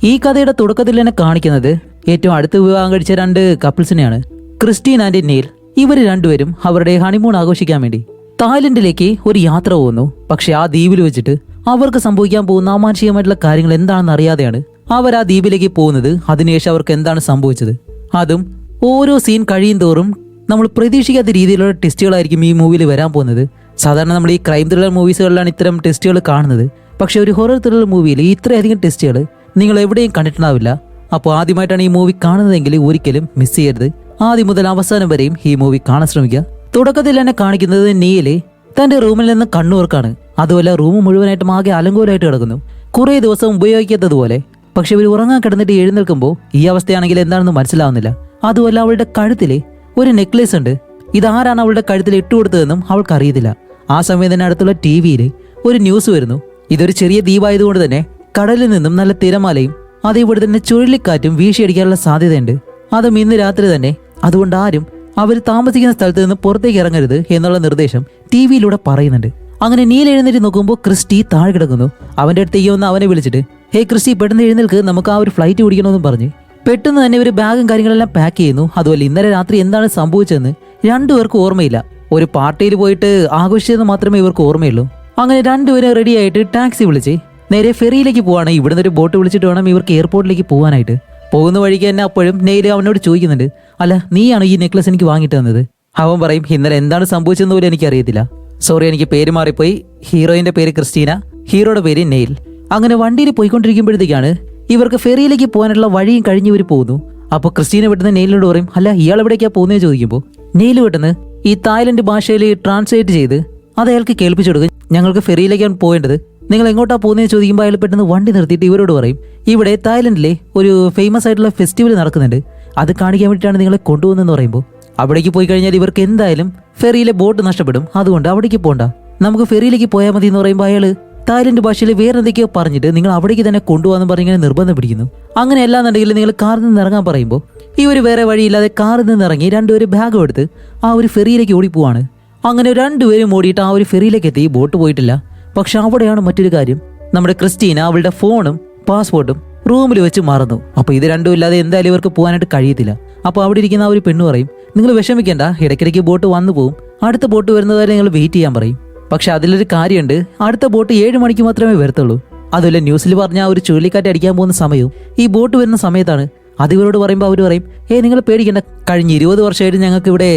ഈ കഥയുടെ തുടക്കത്തിൽ തന്നെ കാണിക്കുന്നത് ഏറ്റവും അടുത്ത് വിവാഹം കഴിച്ച രണ്ട് കപ്പിൾസിനെയാണ്, ക്രിസ്റ്റീൻ ആൻഡ് നെയിൽ. ഇവർ രണ്ടുപേരും അവരുടെ ഹണിമൂൺ ആഘോഷിക്കാൻ വേണ്ടി തായ്ലൻഡിലേക്ക് ഒരു യാത്ര പോകുന്നു. പക്ഷെ ആ ദ്വീപിൽ വെച്ചിട്ട് അവർക്ക് സംഭവിക്കാൻ പോകുന്ന അമാനുഷികമായിട്ടുള്ള കാര്യങ്ങൾ എന്താണെന്ന് അറിയാതെയാണ് അവർ ആ ദ്വീപിലേക്ക് പോകുന്നത്. അതിനുശേഷം അവർക്ക് എന്താണ് സംഭവിച്ചത്, അതും ഓരോ സീൻ കഴിയും തോറും നമ്മൾ പ്രതീക്ഷിക്കാത്ത രീതിയിലുള്ള ടെസ്റ്റുകളായിരിക്കും ഈ മൂവിയിൽ വരാൻ പോകുന്നത്. സാധാരണ നമ്മൾ ഈ ക്രൈം ത്രില്ലർ മൂവീസുകളിലാണ് ഇത്തരം ടെസ്റ്റുകൾ കാണുന്നത്. പക്ഷെ ഒരു ഹൊറർ ത്രില്ലർ മൂവിയിൽ ഇത്രയധികം ടെസ്റ്റുകൾ നിങ്ങൾ എവിടെയും കണ്ടിട്ടുണ്ടാവില്ല. അപ്പോൾ ആദ്യമായിട്ടാണ് ഈ മൂവി കാണുന്നതെങ്കിൽ ഒരിക്കലും മിസ് ചെയ്യരുത്. ആദ്യം മുതൽ അവസാനം വരെയും ഈ മൂവി കാണാൻ ശ്രമിക്കുക. തുടക്കത്തിൽ തന്നെ കാണിക്കുന്നത് നീല് തന്റെ റൂമിൽ നിന്ന് കണ്ണൂർക്കാണ്. അതുപോലെ റൂം മുഴുവനായിട്ടും ആകെ അലങ്കോലമായിട്ട് കിടക്കുന്നു, കുറേ ദിവസം ഉപയോഗിക്കാത്തതുപോലെ. പക്ഷെ ഇവർ ഉറങ്ങാൻ കിടന്നിട്ട് എഴുന്നേൽക്കുമ്പോൾ ഈ അവസ്ഥയാണെങ്കിൽ എന്താണെന്ന് മനസ്സിലാവുന്നില്ല. അതുപോലെ അവളുടെ കഴുത്തില് ഒരു നെക്ലേസ് ഉണ്ട്. ഇതാരാണ് അവളുടെ കഴുത്തിൽ ഇട്ടുകൊടുത്തതെന്നും അവൾക്ക് അറിയത്തില്ല. ആ സമയം തന്നെ അടുത്തുള്ള TV-യിൽ ഒരു ന്യൂസ് വരുന്നു. ഇതൊരു ചെറിയ ദ്വീപായതുകൊണ്ട് തന്നെ കടലിൽ നിന്നും നല്ല തിരമാലയും അതേപോലെ തന്നെ ചുഴലിക്കാറ്റും വീശിയടിക്കാനുള്ള സാധ്യതയുണ്ട്, അതും ഇന്ന് രാത്രി തന്നെ. അതുകൊണ്ട് ആരും അവർ താമസിക്കുന്ന സ്ഥലത്ത് നിന്ന് പുറത്തേക്ക് ഇറങ്ങരുത് എന്നുള്ള നിർദ്ദേശം TV-യിലൂടെ പറയുന്നുണ്ട്. അങ്ങനെ നീൽ എഴുന്നേറ്റ് നോക്കുമ്പോൾ ക്രിസ്റ്റി താഴെ കിടക്കുന്നു. അവന്റെ അടുത്തേക്ക് വന്ന് അവനെ വിളിച്ചിട്ട്, ഹേ ക്രിസ്റ്റി, പെട്ടെന്ന് എഴുന്നേൽക്ക്, നമുക്ക് ആ ഒരു ഫ്ലൈറ്റ് പിടിക്കണമെന്നും പറഞ്ഞ് പെട്ടെന്ന് തന്നെ ഒരു ബാഗും കാര്യങ്ങളെല്ലാം പാക്ക് ചെയ്യുന്നു. അതുപോലെ ഇന്നലെ രാത്രി എന്താണ് സംഭവിച്ചതെന്ന് രണ്ടുപേർക്കും ഓർമ്മയില്ല. ഒരു പാർട്ടിയിൽ പോയിട്ട് ആഘോഷിച്ചതെന്ന് മാത്രമേ ഇവർക്ക് ഓർമ്മയുള്ളൂ. അങ്ങനെ രണ്ടുപേരും റെഡി ആയിട്ട് ടാക്സി വിളിച്ച് നേരെ ഫെറിയിലേക്ക് പോവാണ്. ഇവിടുന്ന് ഒരു ബോട്ട് വിളിച്ചിട്ട് വേണം ഇവർക്ക് എയർപോർട്ടിലേക്ക് പോകാനായിട്ട്. പോകുന്ന വഴിക്ക് തന്നെ അപ്പോഴും നെയ്ല് അവനോട് ചോദിക്കുന്നുണ്ട്, അല്ല നീയാണ് ഈ നെക്ലസ് എനിക്ക് വാങ്ങിട്ട് തന്നത്? അവൻ പറയും, ഇന്നലെ എന്താണ് സംഭവിച്ചതെന്ന് പോലും എനിക്കറിയത്തില്ല, സോറി, എനിക്ക് പേര് മാറിപ്പോയി. ഹീറോയിന്റെ പേര് ക്രിസ്റ്റീന, ഹീറോയുടെ പേര് നെയിൽ. അങ്ങനെ വണ്ടിയിൽ പോയിക്കൊണ്ടിരിക്കുമ്പോഴത്തേക്കാണ് ഇവർക്ക് ഫെറിയിലേക്ക് പോകാനുള്ള വഴിയും കഴിഞ്ഞ് ഇവർ പോകുന്നു. അപ്പോൾ ക്രിസ്റ്റീന പെട്ടെന്ന് നെയിലിനോട് പറയും, അല്ല ഇയാൾ എവിടേക്കാ പോകുന്നതെന്ന് ചോദിക്കുമ്പോൾ നെയിൽ പെട്ടെന്ന് ഈ തായ്ലൻഡ് ഭാഷയിൽ ട്രാൻസ്ലേറ്റ് ചെയ്ത് അത് അയാൾക്ക് കേൾപ്പിച്ചു കൊടുക്കും. ഞങ്ങൾക്ക് ഫെറിയിലേക്കാണ് പോകേണ്ടത്, നിങ്ങൾ എങ്ങോട്ടാ പോകുന്നതെന്ന് ചോദിക്കുമ്പോൾ അയാൾ പെട്ടെന്ന് വണ്ടി നിർത്തിയിട്ട് ഇവരോട് പറയും, ഇവിടെ തായ്ലൻഡിലെ ഒരു ഫേമസ് ആയിട്ടുള്ള ഫെസ്റ്റിവൽ നടക്കുന്നുണ്ട്, അത് കാണിക്കാൻ വേണ്ടിയിട്ടാണ് നിങ്ങളെ കൊണ്ടുപോകുന്നതെന്ന് പറയുമ്പോൾ അവിടേക്ക് പോയി കഴിഞ്ഞാൽ ഇവർക്ക് എന്തായാലും ഫെറിയിലെ ബോട്ട് നഷ്ടപ്പെടും, അതുകൊണ്ട് അവിടേക്ക് പോകണ്ട, നമുക്ക് ഫെറിയിലേക്ക് പോയാൽ മതി എന്ന് പറയുമ്പോൾ അയാൾ തായ്ലൻഡ് ഭാഷയിൽ വേറെ എന്തൊക്കെയോ പറഞ്ഞിട്ട് നിങ്ങൾ അവിടേക്ക് തന്നെ കൊണ്ടുപോകാന്ന് പറഞ്ഞിങ്ങനെ നിർബന്ധം പിടിക്കുന്നു. അങ്ങനെ അല്ലാന്നുണ്ടെങ്കിൽ നിങ്ങൾ കാറിൽ നിന്ന് ഇറങ്ങാൻ പറയുമ്പോൾ ഇവർ വേറെ വഴിയില്ലാതെ കാറിൽ നിന്ന് ഇറങ്ങി രണ്ടുപേരും ബാഗും എടുത്ത് ആ ഒരു ഫെറിയിലേക്ക് ഓടിപ്പോവാണ്. അങ്ങനെ രണ്ടുപേരും ഓടിയിട്ട് ആ ഒരു ഫെറിയിലേക്ക് എത്തി. ബോട്ട് പോയിട്ടില്ല. പക്ഷെ അവിടെയാണ് മറ്റൊരു കാര്യം, നമ്മുടെ ക്രിസ്റ്റീന അവളുടെ ഫോണും പാസ്പോർട്ടും റൂമിൽ വെച്ച് മറന്നു. അപ്പോൾ ഇത് രണ്ടും ഇല്ലാതെ എന്തായാലും ഇവർക്ക് പോകാനായിട്ട് കഴിയത്തില്ല. അപ്പോൾ അവിടെ ഇരിക്കുന്ന ആ ഒരു പെണ്ണ് പറയും, നിങ്ങൾ വിഷമിക്കേണ്ട, ഇടയ്ക്കിടയ്ക്ക് ബോട്ട് വന്നു പോകും, അടുത്ത ബോട്ട് വരുന്നതുവരെ നിങ്ങൾ വെയിറ്റ് ചെയ്യാൻ പറയും. പക്ഷെ അതിലൊരു കാര്യമുണ്ട്, അടുത്ത ബോട്ട് 7 മണിക്ക് മാത്രമേ വരത്തുള്ളൂ. അതുപോലെ ന്യൂസിൽ പറഞ്ഞ ആ ഒരു ചുഴലിക്കാറ്റ് അടിക്കാൻ പോകുന്ന സമയവും ഈ ബോട്ട് വരുന്ന സമയത്താണ്. അത് ഇവരോട് പറയുമ്പോൾ അവർ പറയും, നിങ്ങൾ പേടിക്കേണ്ട, കഴിഞ്ഞ 20 വർഷമായിട്ട് ഞങ്ങൾക്ക് ഇവിടെ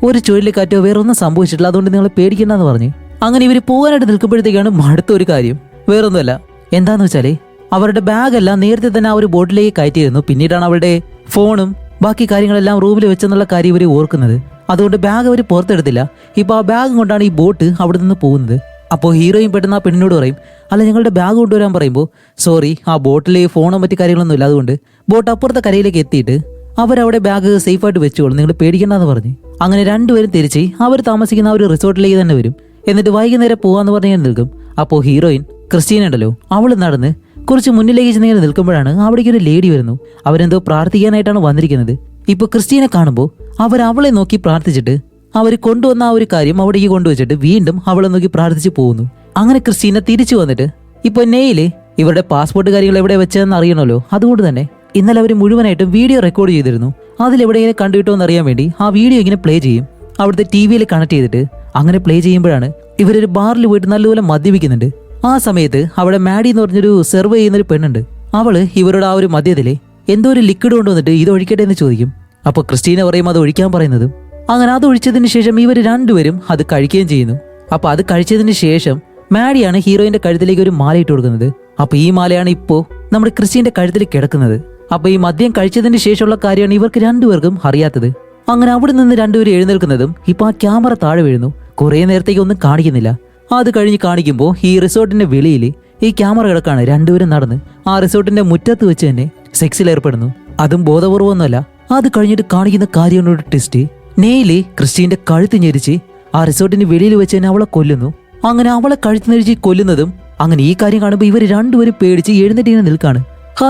ഒരു ചുഴലിക്കാറ്റോ വേറെ ഒന്നും സംഭവിച്ചിട്ടില്ല, അതുകൊണ്ട് നിങ്ങൾ പേടിക്കേണ്ടെന്ന് പറഞ്ഞ് അങ്ങനെ ഇവർ പോകാനായിട്ട് നിൽക്കുമ്പോഴത്തേക്കാണ് അടുത്ത ഒരു കാര്യം. വേറൊന്നുമല്ല, എന്താന്ന് വെച്ചാല് അവരുടെ ബാഗെല്ലാം നേരത്തെ തന്നെ ആ ഒരു ബോട്ടിലേക്ക് കയറ്റിയിരുന്നു. പിന്നീടാണ് അവരുടെ ഫോണും ബാക്കി കാര്യങ്ങളെല്ലാം റൂമിൽ വെച്ചെന്നുള്ള കാര്യം ഇവർ ഓർക്കുന്നത്. അതുകൊണ്ട് ബാഗ് അവർ പുറത്തെടുത്തില്ല. ഇപ്പൊ ആ ബാഗ് കൊണ്ടാണ് ഈ ബോട്ട് അവിടെ നിന്ന് പോകുന്നത്. അപ്പോൾ ഹീറോയും പെട്ടെന്ന് ആ പെണ്ണിനോട് പറയും, അല്ല ഞങ്ങളുടെ ബാഗ് കൊണ്ടുവരാൻ പറയുമ്പോൾ സോറി, ആ ബോട്ടിൽ ഫോണോ മറ്റു കാര്യങ്ങളൊന്നും ഇല്ല, അതുകൊണ്ട് ബോട്ട് അപ്പുറത്തെ കരയിലേക്ക് എത്തിയിട്ട് അവരവിടെ ബാഗ് സേഫായിട്ട് വെച്ചോളും, നിങ്ങൾ പേടിക്കണ്ടെന്ന് പറഞ്ഞ് അങ്ങനെ രണ്ടുപേരും തിരിച്ച് അവർ താമസിക്കുന്ന ആ ഒരു റിസോർട്ടിലേക്ക് തന്നെ വരും. എന്നിട്ട് വൈകുന്നേരം പോകാന്ന് പറഞ്ഞ് ഞാൻ നിൽക്കും. അപ്പോൾ ഹീറോയിൻ ക്രിസ്റ്റീന ഉണ്ടല്ലോ, അവൾ നടന്ന് കുറച്ച് മുന്നിലേക്ക് ചെന്നിങ്ങനെ നിൽക്കുമ്പോഴാണ് അവിടേക്ക് ഒരു ലേഡി വരുന്നു. അവരെന്തോ പ്രാർത്ഥിക്കാനായിട്ടാണ് വന്നിരിക്കുന്നത്. ഇപ്പൊ ക്രിസ്റ്റീനെ കാണുമ്പോൾ അവർ അവളെ നോക്കി പ്രാർത്ഥിച്ചിട്ട് അവർ കൊണ്ടുവന്ന ആ ഒരു കാര്യം അവിടേക്ക് കൊണ്ടുവച്ചിട്ട് വീണ്ടും അവളെ നോക്കി പ്രാർത്ഥിച്ച് പോകുന്നു. അങ്ങനെ ക്രിസ്റ്റീന തിരിച്ചു വന്നിട്ട് ഇപ്പൊ നെയില് ഇവരുടെ പാസ്പോർട്ട് കാര്യങ്ങൾ എവിടെ വെച്ചതെന്ന് അറിയണമല്ലോ, അതുകൊണ്ട് തന്നെ ഇന്നലെ അവർ മുഴുവനായിട്ടും വീഡിയോ റെക്കോർഡ് ചെയ്തിരുന്നു. അതിലെവിടെയെങ്കിലും കണ്ടുകിട്ടോ എന്ന് അറിയാൻ വേണ്ടി ആ വീഡിയോ ഇങ്ങനെ പ്ലേ ചെയ്യും, അവിടുത്തെ TV-യിൽ കണക്ട് ചെയ്തിട്ട്. അങ്ങനെ പ്ലേ ചെയ്യുമ്പോഴാണ് ഇവരൊരു ബാറിൽ പോയിട്ട് നല്ലപോലെ മദ്യപിക്കുന്നുണ്ട്. ആ സമയത്ത് അവിടെ മാഡി എന്ന് പറഞ്ഞൊരു സെർവ് ചെയ്യുന്നൊരു പെണ്ണുണ്ട്. അവള് ഇവരുടെ ആ ഒരു മദ്യത്തിലെ എന്തോ ഒരു ലിക്വിഡ് കൊണ്ടുവന്നിട്ട് ഇത് ഒഴിക്കട്ടെ എന്ന് ചോദിക്കും. അപ്പൊ ക്രിസ്റ്റീന പറയും അത് ഒഴിക്കാൻ പറയുന്നതും. അങ്ങനെ അത് ഒഴിച്ചതിന് ശേഷം ഇവർ രണ്ടുപേരും അത് കഴിക്കുകയും ചെയ്യുന്നു. അപ്പൊ അത് കഴിച്ചതിന് ശേഷം മാഡിയാണ് ഹീറോയിന്റെ കഴുത്തിലേക്ക് ഒരു മാല ഇട്ട് കൊടുക്കുന്നത്. അപ്പൊ ഈ മാലയാണ് ഇപ്പോ നമ്മുടെ ക്രിസ്റ്റീന്റെ കഴുത്തിൽ കിടക്കുന്നത്. അപ്പൊ ഈ മദ്യം കഴിച്ചതിന് ശേഷമുള്ള കാര്യമാണ് ഇവർക്ക് രണ്ടുപേർക്കും അറിയാത്തത്. അങ്ങനെ അവിടെ നിന്ന് രണ്ടുപേരും എഴുന്നേൽക്കുന്നതും ഇപ്പൊ ആ ക്യാമറ താഴെ വീഴുന്നു. കുറെ നേരത്തേക്ക് ഒന്നും കാണിക്കുന്നില്ല. അത് കഴിഞ്ഞ് കാണിക്കുമ്പോൾ ഈ റിസോർട്ടിന്റെ വെളിയിൽ ഈ ക്യാമറ കിടക്കാണ്. രണ്ടുപേരും നടന്ന് ആ റിസോർട്ടിന്റെ മുറ്റത്ത് വെച്ച് തന്നെ സെക്സിൽ ഏർപ്പെടുന്നു. അതും ബോധപൂർവ്വമൊന്നുമല്ല. അത് കഴിഞ്ഞിട്ട് കാണിക്കുന്ന കാര്യങ്ങളുടെ ട്വിസ്റ്റ്, നെയില് ക്രിസ്റ്റീന്റെ കഴുത്ത് ഞെരിച്ച് ആ റിസോർട്ടിന് വെളിയിൽ വെച്ച് തന്നെ അവളെ കൊല്ലുന്നു. അങ്ങനെ അവളെ കഴുത്ത് ഞെരിച്ച് കൊല്ലുന്നതും അങ്ങനെ ഈ കാര്യം കാണുമ്പോൾ ഇവർ രണ്ടുപേരും പേടിച്ച് എഴുന്നേറ്റ് ഇങ്ങനെ നിൽക്കാണ്.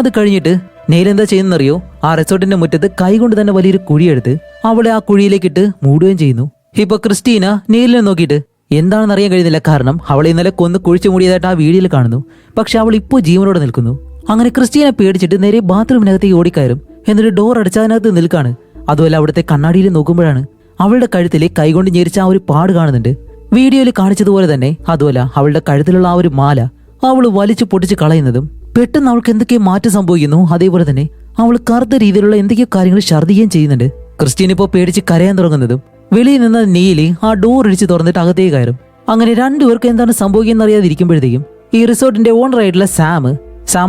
അത് കഴിഞ്ഞിട്ട് നെയിൽ എന്താ ചെയ്യുന്നറിയോ, ആ റിസോർട്ടിന്റെ മുറ്റത്ത് കൈകൊണ്ട് തന്നെ വലിയൊരു കുഴിയെടുത്ത് അവളെ ആ കുഴിയിലേക്കിട്ട് മൂടുകയും ചെയ്യുന്നു. ഇപ്പൊ ക്രിസ്റ്റീന നെയിലിനെ നോക്കിയിട്ട് എന്താണെന്ന് അറിയാൻ കഴിയുന്നില്ല. കാരണം അവളെ ഇന്നലെ കൊന്ന് കുഴിച്ചു മൂടിയതായിട്ട് ആ വീഡിയോയിൽ കാണുന്നു. പക്ഷെ അവൾ ഇപ്പോൾ ജീവനോടെ നിൽക്കുന്നു. അങ്ങനെ ക്രിസ്റ്റീനെ പേടിച്ചിട്ട് നേരെ ബാത്റൂമിനകത്തേക്ക് ഓടിക്കയറും. എന്നിട്ട് ഡോർ അടച്ചതിനകത്ത് നിൽക്കാണ്. അതുപോലെ അവിടുത്തെ കണ്ണാടിയിൽ നോക്കുമ്പോഴാണ് അവളുടെ കഴുത്തിൽ കൈകൊണ്ട് ഞെരിച്ച ആ ഒരു പാട് കാണുന്നുണ്ട്. വീഡിയോയിൽ കാണിച്ചതുപോലെ തന്നെ അതുപോലെ അവളുടെ കഴുത്തിലുള്ള ആ ഒരു മാല അവള് വലിച്ചു പൊട്ടിച്ച് കളയുന്നതും പെട്ടെന്ന് അവൾക്ക് എന്തൊക്കെയോ മാറ്റം സംഭവിക്കുന്നു. അതേപോലെ തന്നെ അവൾ കറുത്ത രീതിയിലുള്ള എന്തൊക്കെയോ കാര്യങ്ങൾ ഛർദ്ദിക്കുകയും ചെയ്യുന്നുണ്ട്. ക്രിസ്റ്റീൻ ഇപ്പോൾ പേടിച്ച് കരയാൻ തുടങ്ങുന്നതും വെളിയിൽ നിന്ന് നീലി ആ ഡോർ ഇടിച്ച് തുറന്നിട്ട് അകത്തേക്ക് കയറും. അങ്ങനെ രണ്ടുപേർക്ക് എന്താണ് സംഭവിക്കുന്നത് അറിയാതിരിക്കുമ്പോഴത്തേക്കും ഈ റിസോർട്ടിന്റെ ഓണർ ആയിട്ടുള്ള സാം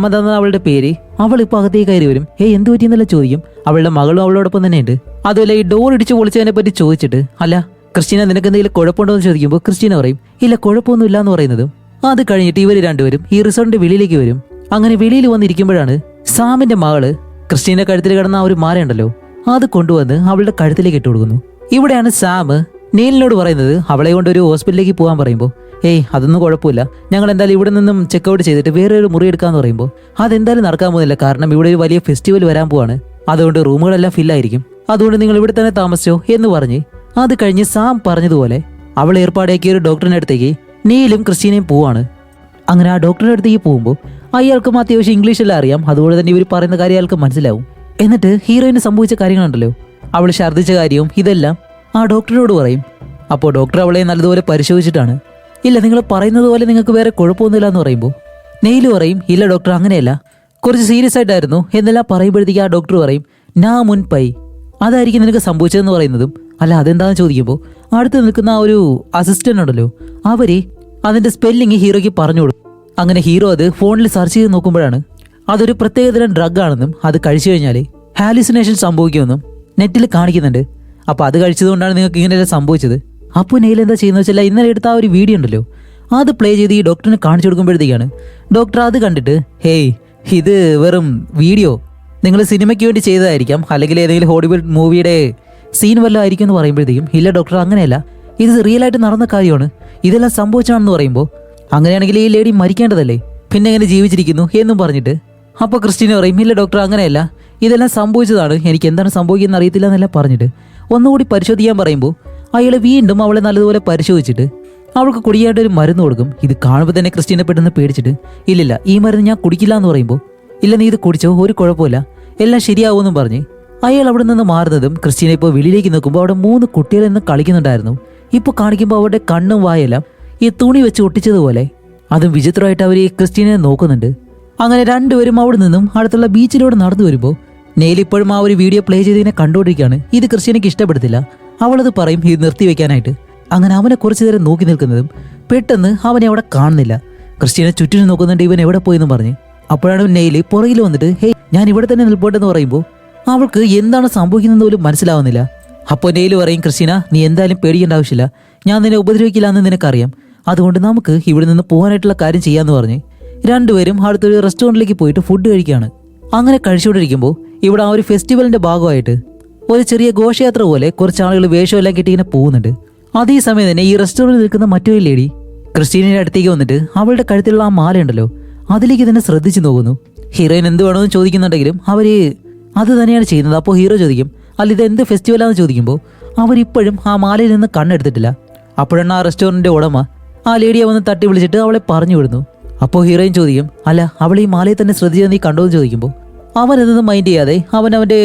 എന്നാണ് അവളുടെ പേര്. അവൾ ഇപ്പൊ അകത്തേക്ക് കയറി വരും. എന്ത് പറ്റിയെന്നല്ല ചോദിക്കും. അവളുടെ മകളും അവളോടൊപ്പം തന്നെ ഉണ്ട്. അതുപോലെ ഈ ഡോർ ഇടിച്ച് പൊളിച്ചതിനെ പറ്റി ചോദിച്ചിട്ട് അല്ല ക്രിസ്റ്റീന നിനക്ക് എന്തെങ്കിലും കുഴപ്പമുണ്ടോ എന്ന് ചോദിക്കുമ്പോൾ ക്രിസ്റ്റീന പറയും ഇല്ല കുഴപ്പമൊന്നും ഇല്ല എന്ന് പറയുന്നതും. അത് കഴിഞ്ഞിട്ട് ഇവർ രണ്ടുപേരും ഈ റിസോർട്ടിന്റെ വെളിയിലേക്ക് വരും. അങ്ങനെ വെളിയിൽ വന്നിരിക്കുമ്പോഴാണ് സാമിന്റെ മകള് ക്രിസ്റ്റീന്റെ കഴുത്തിൽ കിടന്ന ആ ഒരു മാലയുണ്ടല്ലോ അത് കൊണ്ടുവന്ന് അവളുടെ കഴുത്തിലേക്ക് ഇട്ട് കൊടുക്കുന്നു. ഇവിടെയാണ് സാം നീലിനോട് പറയുന്നത് അവളെ കൊണ്ട് ഒരു ഹോസ്പിറ്റലിലേക്ക് പോകാൻ പറയുമ്പോൾ അതൊന്നും കുഴപ്പമില്ല, ഞങ്ങൾ എന്തായാലും ഇവിടെ നിന്നും ചെക്കൗട്ട് ചെയ്തിട്ട് വേറെ ഒരു മുറി എടുക്കാന്ന് പറയുമ്പോൾ അതെന്തായാലും നടക്കാൻ പോകുന്നില്ല. കാരണം ഇവിടെ ഒരു വലിയ ഫെസ്റ്റിവൽ വരാൻ പോവാണ്. അതുകൊണ്ട് റൂമുകളെല്ലാം ഫില്ലായിരിക്കും. അതുകൊണ്ട് നിങ്ങൾ ഇവിടെ തന്നെ താമസിച്ചോ എന്ന് പറഞ്ഞ് അത് കഴിഞ്ഞ് സാം പറഞ്ഞതുപോലെ അവൾ ഏർപ്പാടാക്കിയ ഒരു ഡോക്ടറിന്റെ അടുത്തേക്ക് നീലും ക്രിസ്റ്റീനയും പോവാണ്. അങ്ങനെ ആ ഡോക്ടറുടെ അടുത്തേക്ക് പോകുമ്പോൾ അയാൾക്കും അത്യാവശ്യം ഇംഗ്ലീഷെല്ലാം അറിയാം. അതുപോലെ തന്നെ ഇവർ പറയുന്ന കാര്യം അയാൾക്ക് മനസ്സിലാവും. എന്നിട്ട് ഹീറോയിന് സംഭവിച്ച കാര്യങ്ങളുണ്ടല്ലോ, അവൾ ഛർദ്ദിച്ച കാര്യവും ഇതെല്ലാം ആ ഡോക്ടറിനോട് പറയും. അപ്പോൾ ഡോക്ടർ അവളെ നല്ലതുപോലെ പരിശോധിച്ചിട്ടാണ് ഇല്ല നിങ്ങൾ പറയുന്നത് പോലെ നിങ്ങൾക്ക് വേറെ കുഴപ്പമൊന്നുമില്ല എന്ന് പറയുമ്പോൾ നെയ്ല് പറയും ഇല്ല ഡോക്ടർ അങ്ങനെയല്ല, കുറച്ച് സീരിയസ് ആയിട്ടായിരുന്നു എന്നെല്ലാം പറയുമ്പോഴത്തേക്ക് ആ ഡോക്ടർ പറയും നാ മുൻ പൈ അതായിരിക്കും നിനക്ക് സംഭവിച്ചതെന്ന് പറയുന്നതും അല്ല അതെന്താണെന്ന് ചോദിക്കുമ്പോൾ അടുത്ത് നിൽക്കുന്ന ആ ഒരു അസിസ്റ്റന്റ് ഉണ്ടല്ലോ അവര് അതിന്റെ സ്പെല്ലിങ് ഹീറോയ്ക്ക് പറഞ്ഞു കൊടുക്കും. അങ്ങനെ ഹീറോ അത് ഫോണിൽ സെർച്ച് ചെയ്ത് നോക്കുമ്പോഴാണ് അതൊരു പ്രത്യേകതരം ഡ്രഗ് ആണെന്നും അത് കഴിച്ചു കഴിഞ്ഞാൽ ഹാലുസിനേഷൻ സംഭവിക്കുമെന്നും നെറ്റിൽ കാണിക്കുന്നുണ്ട്. അപ്പോൾ അത് കഴിച്ചതുകൊണ്ടാണ് നിങ്ങൾക്ക് ഇങ്ങനെയെല്ലാം സംഭവിച്ചത്. അപ്പോൾ നെയിൽ എന്താ ചെയ്യുന്നത് വെച്ചാൽ ഇന്നലെ എടുത്ത ആ ഒരു വീഡിയോ ഉണ്ടല്ലോ അത് പ്ലേ ചെയ്ത് ഈ ഡോക്ടറിന് കാണിച്ചു കൊടുക്കുമ്പോഴത്തേക്കാണ് ഡോക്ടർ അത് കണ്ടിട്ട് ഇത് വെറും വീഡിയോ, നിങ്ങൾ സിനിമയ്ക്ക് വേണ്ടി ചെയ്തതായിരിക്കാം, അല്ലെങ്കിൽ ഏതെങ്കിലും ഹോളിവുഡ് മൂവിയുടെ സീൻ വല്ലതും ആയിരിക്കും എന്ന് പറയുമ്പോഴത്തേക്കും ഇല്ല ഡോക്ടർ അങ്ങനെയല്ല, ഇത് റിയൽ ആയിട്ട് നടന്ന കാര്യമാണ്, ഇതെല്ലാം സംഭവിച്ചാണെന്ന് പറയുമ്പോൾ അങ്ങനെയാണെങ്കിൽ ഈ ലേഡി മരിക്കേണ്ടതല്ലേ, പിന്നെ എങ്ങനെ ജീവിച്ചിരിക്കുന്നു എന്നും പറഞ്ഞിട്ട് അപ്പോൾ ക്രിസ്റ്റീന പറയും ഇല്ല ഡോക്ടർ അങ്ങനെയല്ല, ഇതെല്ലാം സംഭവിച്ചതാണ്, എനിക്ക് എന്താണ് സംഭവിക്കുന്നത് അറിയത്തില്ല എന്നെല്ലാം പറഞ്ഞിട്ട് ഒന്നുകൂടി പരിശോധിക്കാൻ പറയുമ്പോൾ അയാൾ വീണ്ടും അവളെ നല്ലതുപോലെ പരിശോധിച്ചിട്ട് അവൾക്ക് കുടിയായിട്ട് ഒരു മരുന്ന് കൊടുക്കും. ഇത് കാണുമ്പോൾ തന്നെ ക്രിസ്റ്റീനെ പെട്ടെന്ന് പേടിച്ചിട്ട് ഇല്ലില്ല ഈ മരുന്ന് ഞാൻ കുടിക്കില്ല എന്ന് പറയുമ്പോൾ ഇല്ല നീ ഇത് കുടിച്ചോ ഒരു കുഴപ്പമില്ല എല്ലാം ശരിയാവുമെന്നും പറഞ്ഞ് അയാൾ അവിടെ നിന്ന് മാറുന്നതും ക്രിസ്റ്റീന ഇപ്പോൾ വെളിയിലേക്ക് നോക്കുമ്പോൾ അവിടെ 3 കുട്ടികൾ നിന്ന് കളിക്കുന്നുണ്ടായിരുന്നു. ഇപ്പോൾ കാണിക്കുമ്പോൾ അവരുടെ കണ്ണും വായെല്ലാം ഈ തുണി വെച്ച് ഒട്ടിച്ചതുപോലെ അതും വിചിത്രമായിട്ട് അവർ ഈ ക്രിസ്റ്റീനെ നോക്കുന്നുണ്ട്. അങ്ങനെ രണ്ടുപേരും അവിടെ നിന്നും അടുത്തുള്ള ബീച്ചിലൂടെ നടന്നു വരുമ്പോൾ നെയിൽ ഇപ്പോഴും ആ ഒരു വീഡിയോ പ്ലേ ചെയ്തതിനെ കണ്ടുകൊണ്ടിരിക്കുകയാണ്. ഇത് ക്രിസ്റ്റീനയ്ക്ക് ഇഷ്ടപ്പെടുത്തില്ല. അവളത് പറയും ഇത് നിർത്തി വെക്കാനായിട്ട്. അങ്ങനെ അവനെ കുറച്ചു നേരം നോക്കി നിൽക്കുന്നതും പെട്ടെന്ന് അവനെ അവിടെ കാണുന്നില്ല. ക്രിസ്റ്റീനെ ചുറ്റിനും നോക്കുന്നുണ്ട് ഇവൻ എവിടെ പോയെന്ന് പറഞ്ഞ്. അപ്പോഴാണ് നെയിൽ പുറകിൽ വന്നിട്ട് ഞാൻ ഇവിടെ തന്നെ നിൽപ്പോട്ടെന്ന് പറയുമ്പോൾ അവൾക്ക് എന്താണ് സംഭവിക്കുന്നത് പോലും മനസ്സിലാവുന്നില്ല. അപ്പോൾ നെയിൽ പറയും ക്രിസ്റ്റീന നീ എന്തായാലും പേടിക്കേണ്ട ആവശ്യമില്ല, ഞാൻ നിന്നെ ഉപദ്രവിക്കില്ല എന്ന് നിനക്കറിയാം, അതുകൊണ്ട് നമുക്ക് ഇവിടെ നിന്ന് പോകാനായിട്ടുള്ള കാര്യം ചെയ്യാന്ന് പറഞ്ഞ് രണ്ടുപേരും അടുത്തൊരു റെസ്റ്റോറൻറ്റിലേക്ക് പോയിട്ട് ഫുഡ് കഴിക്കുകയാണ്. അങ്ങനെ കഴിച്ചുകൊണ്ടിരിക്കുമ്പോൾ ഇവിടെ ആ ഒരു ഫെസ്റ്റിവലിന്റെ ഭാഗമായിട്ട് ഒരു ചെറിയ ഘോഷയാത്ര പോലെ കുറച്ച് ആളുകൾ വേഷമെല്ലാം കെട്ടി ഇങ്ങനെ പോകുന്നുണ്ട്. അതേ സമയം തന്നെ ഈ റെസ്റ്റോറൻറ്റിൽ നിൽക്കുന്ന മറ്റൊരു ലേഡി ക്രിസ്റ്റീനയുടെ അടുത്തേക്ക് വന്നിട്ട് അവളുടെ കഴുത്തിലുള്ള ആ മാലയുണ്ടല്ലോ അതിലേക്ക് തന്നെ ശ്രദ്ധിച്ചു നോക്കുന്നു. ഹീറോയിൻ എന്ത് വേണമെന്ന് ചോദിക്കുന്നുണ്ടെങ്കിലും അവര് അത് തന്നെയാണ് ചെയ്യുന്നത്. അപ്പോൾ ഹീറോ ചോദിക്കും അല്ല ഇത് എന്ത് ഫെസ്റ്റിവലാന്ന് ചോദിക്കുമ്പോൾ അവരിപ്പോഴും ആ മാലയിൽ നിന്ന് കണ്ണെടുത്തിട്ടില്ല. അപ്പോഴാണ് ആ റെസ്റ്റോറൻറ്റിന്റെ ഉടമ ആ ലേഡിയെ വന്ന് തട്ടി വിളിച്ചിട്ട് അവളെ പറഞ്ഞു വിടുന്നു. അപ്പോൾ ഹീറോയിൻ ചോദിക്കും അല്ല അവൾ ഈ മാലയെ തന്നെ ശ്രദ്ധിച്ചത് നീ കണ്ടോ എന്ന് ചോദിക്കുമ്പോൾ അവനതൊന്നും മൈൻഡ് ചെയ്യാതെ അവൻ്റെ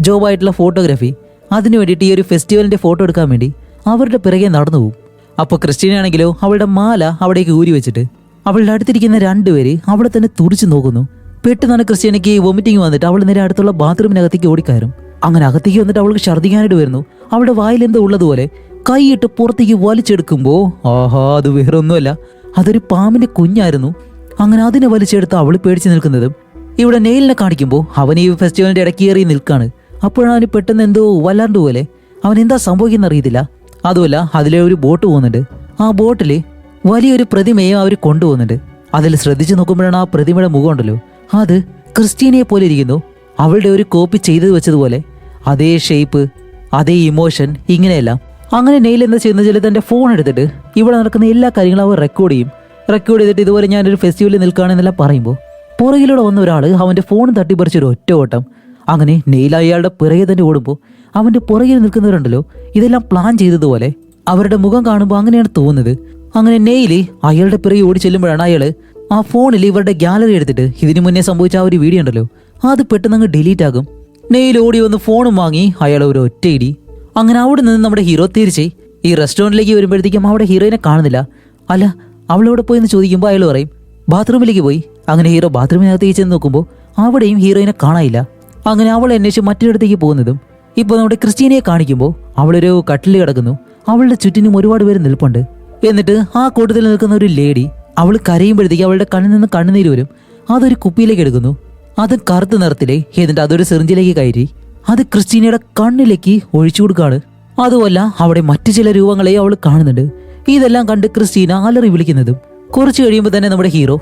ജോബായിട്ടുള്ള ഫോട്ടോഗ്രാഫി അതിനു വേണ്ടിയിട്ട് ഈ ഒരു ഫെസ്റ്റിവലിന്റെ ഫോട്ടോ എടുക്കാൻ വേണ്ടി അവരുടെ പിറകെ നടന്നു പോകും. അപ്പോൾ ക്രിസ്റ്റീനാണെങ്കിലോ അവളുടെ മാല അവിടേക്ക് ഊരി വെച്ചിട്ട് അവളുടെ അടുത്തിരിക്കുന്ന രണ്ടുപേര് അവിടെ തന്നെ തുറിച്ചു നോക്കുന്നു. പെട്ടെന്നാണ് ക്രിസ്റ്റീനയ്ക്ക് വൊമിറ്റിംഗ് വന്നിട്ട് അവൾ നേരെ അടുത്തുള്ള ബാത്റൂമിനകത്തേക്ക് ഓടിക്കയറും. അങ്ങനെ അകത്തേക്ക് വന്നിട്ട് അവൾക്ക് ഛർദ്ദിക്കാനായിട്ട് വരുന്നു. അവളുടെ വായിൽ എന്തോ ഉള്ളതുപോലെ കൈയിട്ട് പുറത്തേക്ക് വലിച്ചെടുക്കുമ്പോൾ അത് വേറൊന്നുമല്ല, അതൊരു പാമ്പിന്റെ കുഞ്ഞായിരുന്നു. അങ്ങനെ അതിനെ വലിച്ചെടുത്ത് അവൾ പേടിച്ച് നിൽക്കുന്നതും ഇവിടെ നെയിലിനെ കാണിക്കുമ്പോൾ അവൻ ഈ ഫെസ്റ്റിവലിന്റെ ഇടയ്ക്ക് കയറി നിൽക്കാണ്. അപ്പോഴാണ് അവന് പെട്ടെന്ന് എന്തോ വല്ലാണ്ട് പോലെ അവൻ എന്താ സംഭവിക്കുന്ന അറിയത്തില്ല. അതുമല്ല അതിലെ ഒരു ബോട്ട് പോകുന്നുണ്ട്. ആ ബോട്ടിൽ വലിയൊരു പ്രതിമയും അവർ കൊണ്ടുപോകുന്നുണ്ട്. അതിൽ ശ്രദ്ധിച്ചു നോക്കുമ്പോഴാണ് ആ പ്രതിമയുടെ മുഖം ഉണ്ടല്ലോ അത് ക്രിസ്റ്റീനയെ പോലെ ഇരിക്കുന്നു. അവളുടെ ഒരു കോപ്പി ചെയ്തു വെച്ചതുപോലെ അതേ ഷേപ്പ് അതേ ഇമോഷൻ ഇങ്ങനെയെല്ലാം. അങ്ങനെ നെയിൽ എന്താ ചെയ്യുന്ന വെച്ചാൽ തൻ്റെ ഫോൺ എടുത്തിട്ട് ഇവിടെ നടക്കുന്ന എല്ലാ കാര്യങ്ങളും അവർ റെക്കോർഡ് ചെയ്തിട്ട് ഇതുപോലെ ഞാനൊരു ഫെസ്റ്റിവലിൽ നിൽക്കുകയാണെന്നെല്ലാം പറയുമ്പോൾ പുറകിലൂടെ വന്ന ഒരാൾ അവൻ്റെ ഫോൺ തട്ടിപ്പറിച്ചൊരു ഒറ്റ ഓട്ടം. അങ്ങനെ നെയിൽ അയാളുടെ പിറകെ തന്നെ ഓടുമ്പോൾ അവൻ്റെ പുറകിൽ നിൽക്കുന്നവരുണ്ടല്ലോ ഇതെല്ലാം പ്ലാൻ ചെയ്തതുപോലെ അവരുടെ മുഖം കാണുമ്പോൾ അങ്ങനെയാണ് തോന്നുന്നത്. അങ്ങനെ നെയിൽ അയാളുടെ പിറകെ ഓടി ചെല്ലുമ്പോഴാണ് അയാൾ ആ ഫോണിൽ ഇവരുടെ ഗാലറി എടുത്തിട്ട് ഇതിനു മുന്നേ സംഭവിച്ച ആ ഒരു വീഡിയോ ഉണ്ടല്ലോ അത് പെട്ടെന്ന് അങ്ങ് ഡിലീറ്റ് ആകും. നെയിൽ ഓടി വന്ന് ഫോണും വാങ്ങി അയാൾ ഒരു ഒറ്റയിടി. അങ്ങനെ അവിടെ നിന്ന് നമ്മുടെ ഹീറോ തിരിച്ച് ഈ റെസ്റ്റോറൻറ്റിലേക്ക് വരുമ്പോഴത്തേക്കും അവിടെ ഹീറോയിനെ കാണുന്നില്ല. അല്ല, അവളെവിടെ പോയി എന്ന് ചോദിക്കുമ്പോൾ അയാൾ പറയും ബാത്റൂമിലേക്ക് പോയി. അങ്ങനെ ഹീറോ ബാത്റൂമിനകത്തേക്ക് ചെന്ന് നോക്കുമ്പോൾ അവിടെയും ഹീറോയിനെ കാണാനില്ല. അങ്ങനെ അവളെ അന്വേഷിച്ച് മറ്റൊരിടത്തേക്ക് പോകുന്നതും ഇപ്പോൾ നമ്മുടെ ക്രിസ്റ്റീനയെ കാണിക്കുമ്പോൾ അവളൊരു കട്ടിൽ കിടക്കുന്നു. അവളുടെ ചുറ്റിനും ഒരുപാട് പേര് നിൽപ്പുണ്ട്. എന്നിട്ട് ആ കൂട്ടത്തിൽ നിൽക്കുന്ന ഒരു ലേഡി അവൾ കരയുമ്പോഴത്തേക്ക് അവളുടെ കണ്ണിൽ നിന്ന് കണ്ണുനീര് വരും. അതൊരു കുപ്പിയിലേക്ക് എടുക്കുന്നു. അത് കറുത്ത നിറത്തിലെ എന്നിട്ട് അതൊരു സിറിഞ്ചിലേക്ക് കയറ്റി അത് ക്രിസ്റ്റീനയുടെ കണ്ണിലേക്ക് ഒഴിച്ചു കൊടുക്കുകയാണ്. അതുമല്ല അവിടെ മറ്റു ചില രൂപങ്ങളെ അവൾ കാണുന്നുണ്ട്. ഇതെല്ലാം കണ്ട് ക്രിസ്റ്റീന അലറി വിളിക്കുന്നതും കുറച്ച് കഴിയുമ്പോൾ തന്നെ നമ്മുടെ ഹീറോ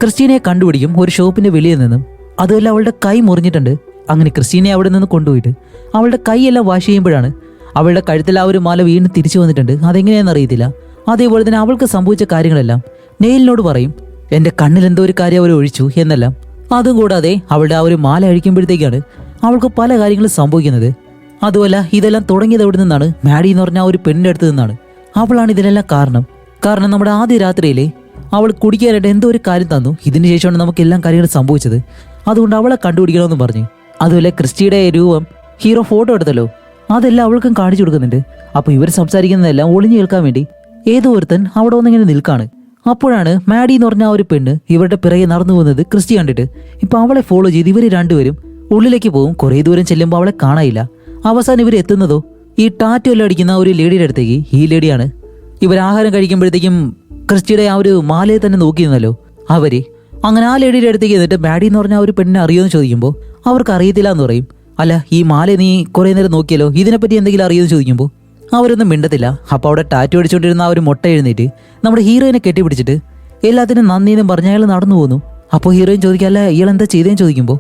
ക്രിസ്റ്റീനയെ കണ്ടുപിടിക്കും ഒരു ഷോപ്പിന്റെ വെളിയിൽ നിന്നും. അതുമല്ല അവളുടെ കൈ മുറിഞ്ഞിട്ടുണ്ട്. അങ്ങനെ ക്രിസ്റ്റീനയെ അവിടെ നിന്ന് കൊണ്ടുപോയിട്ട് അവളുടെ കൈയെല്ലാം വാഷ് ചെയ്യുമ്പോഴാണ് അവളുടെ കഴുത്തിൽ ആ ഒരു മാല വീണ്ടും തിരിച്ചു വന്നിട്ടുണ്ട്. അതെങ്ങനെയാണെന്ന് അറിയത്തില്ല. അതേപോലെ തന്നെ അവൾക്ക് സംഭവിച്ച കാര്യങ്ങളെല്ലാം നെയിലിനോട് പറയും. എൻ്റെ കണ്ണിൽ എന്തോ ഒരു കാര്യം അവർ ഒഴിച്ചു എന്നെല്ലാം. അതും കൂടാതെ അവളുടെ ആ ഒരു മാല അഴിക്കുമ്പോഴത്തേക്കാണ് അവൾക്ക് പല കാര്യങ്ങളും സംഭവിക്കുന്നത്. അതുമല്ല ഇതെല്ലാം തുടങ്ങിയത് എവിടെ നിന്നാണ്? മാഡി എന്ന് പറഞ്ഞ ആ ഒരു പെണ്ണിൻ്റെ അടുത്ത് നിന്നാണ്. അവളാണ് ഇതിനെല്ലാം കാരണം നമ്മുടെ ആദ്യ രാത്രിയിലെ അവൾ കുടിക്കാനായിട്ട് എന്തോ ഒരു കാര്യം തന്നു. ഇതിന് ശേഷമാണ് നമുക്ക് എല്ലാം കാര്യങ്ങളും സംഭവിച്ചത്. അതുകൊണ്ട് അവളെ കണ്ടുപിടിക്കണമെന്ന് പറഞ്ഞു. അതുപോലെ ക്രിസ്റ്റിയുടെ രൂപം ഹീറോ ഫോട്ടോ എടുത്തല്ലോ അതെല്ലാം അവൾക്കും കാണിച്ചു കൊടുക്കുന്നുണ്ട്. അപ്പോൾ ഇവർ സംസാരിക്കുന്നതെല്ലാം ഒളിഞ്ഞു കേൾക്കാൻ വേണ്ടി ഏതോ ഒരുത്തൻ അവിടെ വന്നിങ്ങനെ നിൽക്കാണ്. അപ്പോഴാണ് മാഡി എന്ന് പറഞ്ഞ ആ ഒരു പെണ്ണ് ഇവരുടെ പിറകെ നടന്നു പോകുന്നത് ക്രിസ്റ്റി കണ്ടിട്ട് ഇപ്പൊ അവളെ ഫോളോ ചെയ്ത് ഇവർ രണ്ടുപേരും ഉള്ളിലേക്ക് പോകും. കുറേ ദൂരം ചെല്ലുമ്പോൾ അവളെ കാണാനില്ല. അവസാനം ഇവർ എത്തുന്നതോ ഈ ടാറ്റു എല്ലാം അടിക്കുന്ന ഒരു ലേഡിയുടെ അടുത്തേക്ക്. ഈ ലേഡിയാണ് ഇവർ ആഹാരം കഴിക്കുമ്പോഴത്തേക്കും ക്രിസ്റ്റിയുടെ ആ ഒരു മാലയെ തന്നെ നോക്കിയിരുന്നല്ലോ അവര്. അങ്ങനെ ആ ലേഡിയുടെ അടുത്തേക്ക് എന്നിട്ട് മാഡി എന്ന് പറഞ്ഞ ആ ഒരു പെണ്ണിനെ അറിയുമെന്ന് ചോദിക്കുമ്പോൾ അവർക്ക് അറിയത്തില്ല എന്ന് പറയും. അല്ല, ഈ മാല നീ കുറേ നേരം നോക്കിയല്ലോ, ഇതിനെപ്പറ്റി എന്തെങ്കിലും അറിയുമെന്ന് ചോദിക്കുമ്പോൾ അവരൊന്നും മിണ്ടത്തില്ല. അപ്പോൾ അവിടെ ടാറ്റു അടിച്ചുകൊണ്ടിരുന്ന ആ ഒരു മുട്ട എഴുന്നേറ്റ് നമ്മുടെ ഹീറോയിനെ കെട്ടിപ്പിടിച്ചിട്ട് എല്ലാത്തിനും നന്ദിയെന്നും പറഞ്ഞ് അയാൾ നടന്നു പോകുന്നു. അപ്പോൾ ഹീറോയിൻ ചോദിക്കുക, അല്ല ഇയാൾ എന്താ ചെയ്തതെന്ന് ചോദിക്കുമ്പോൾ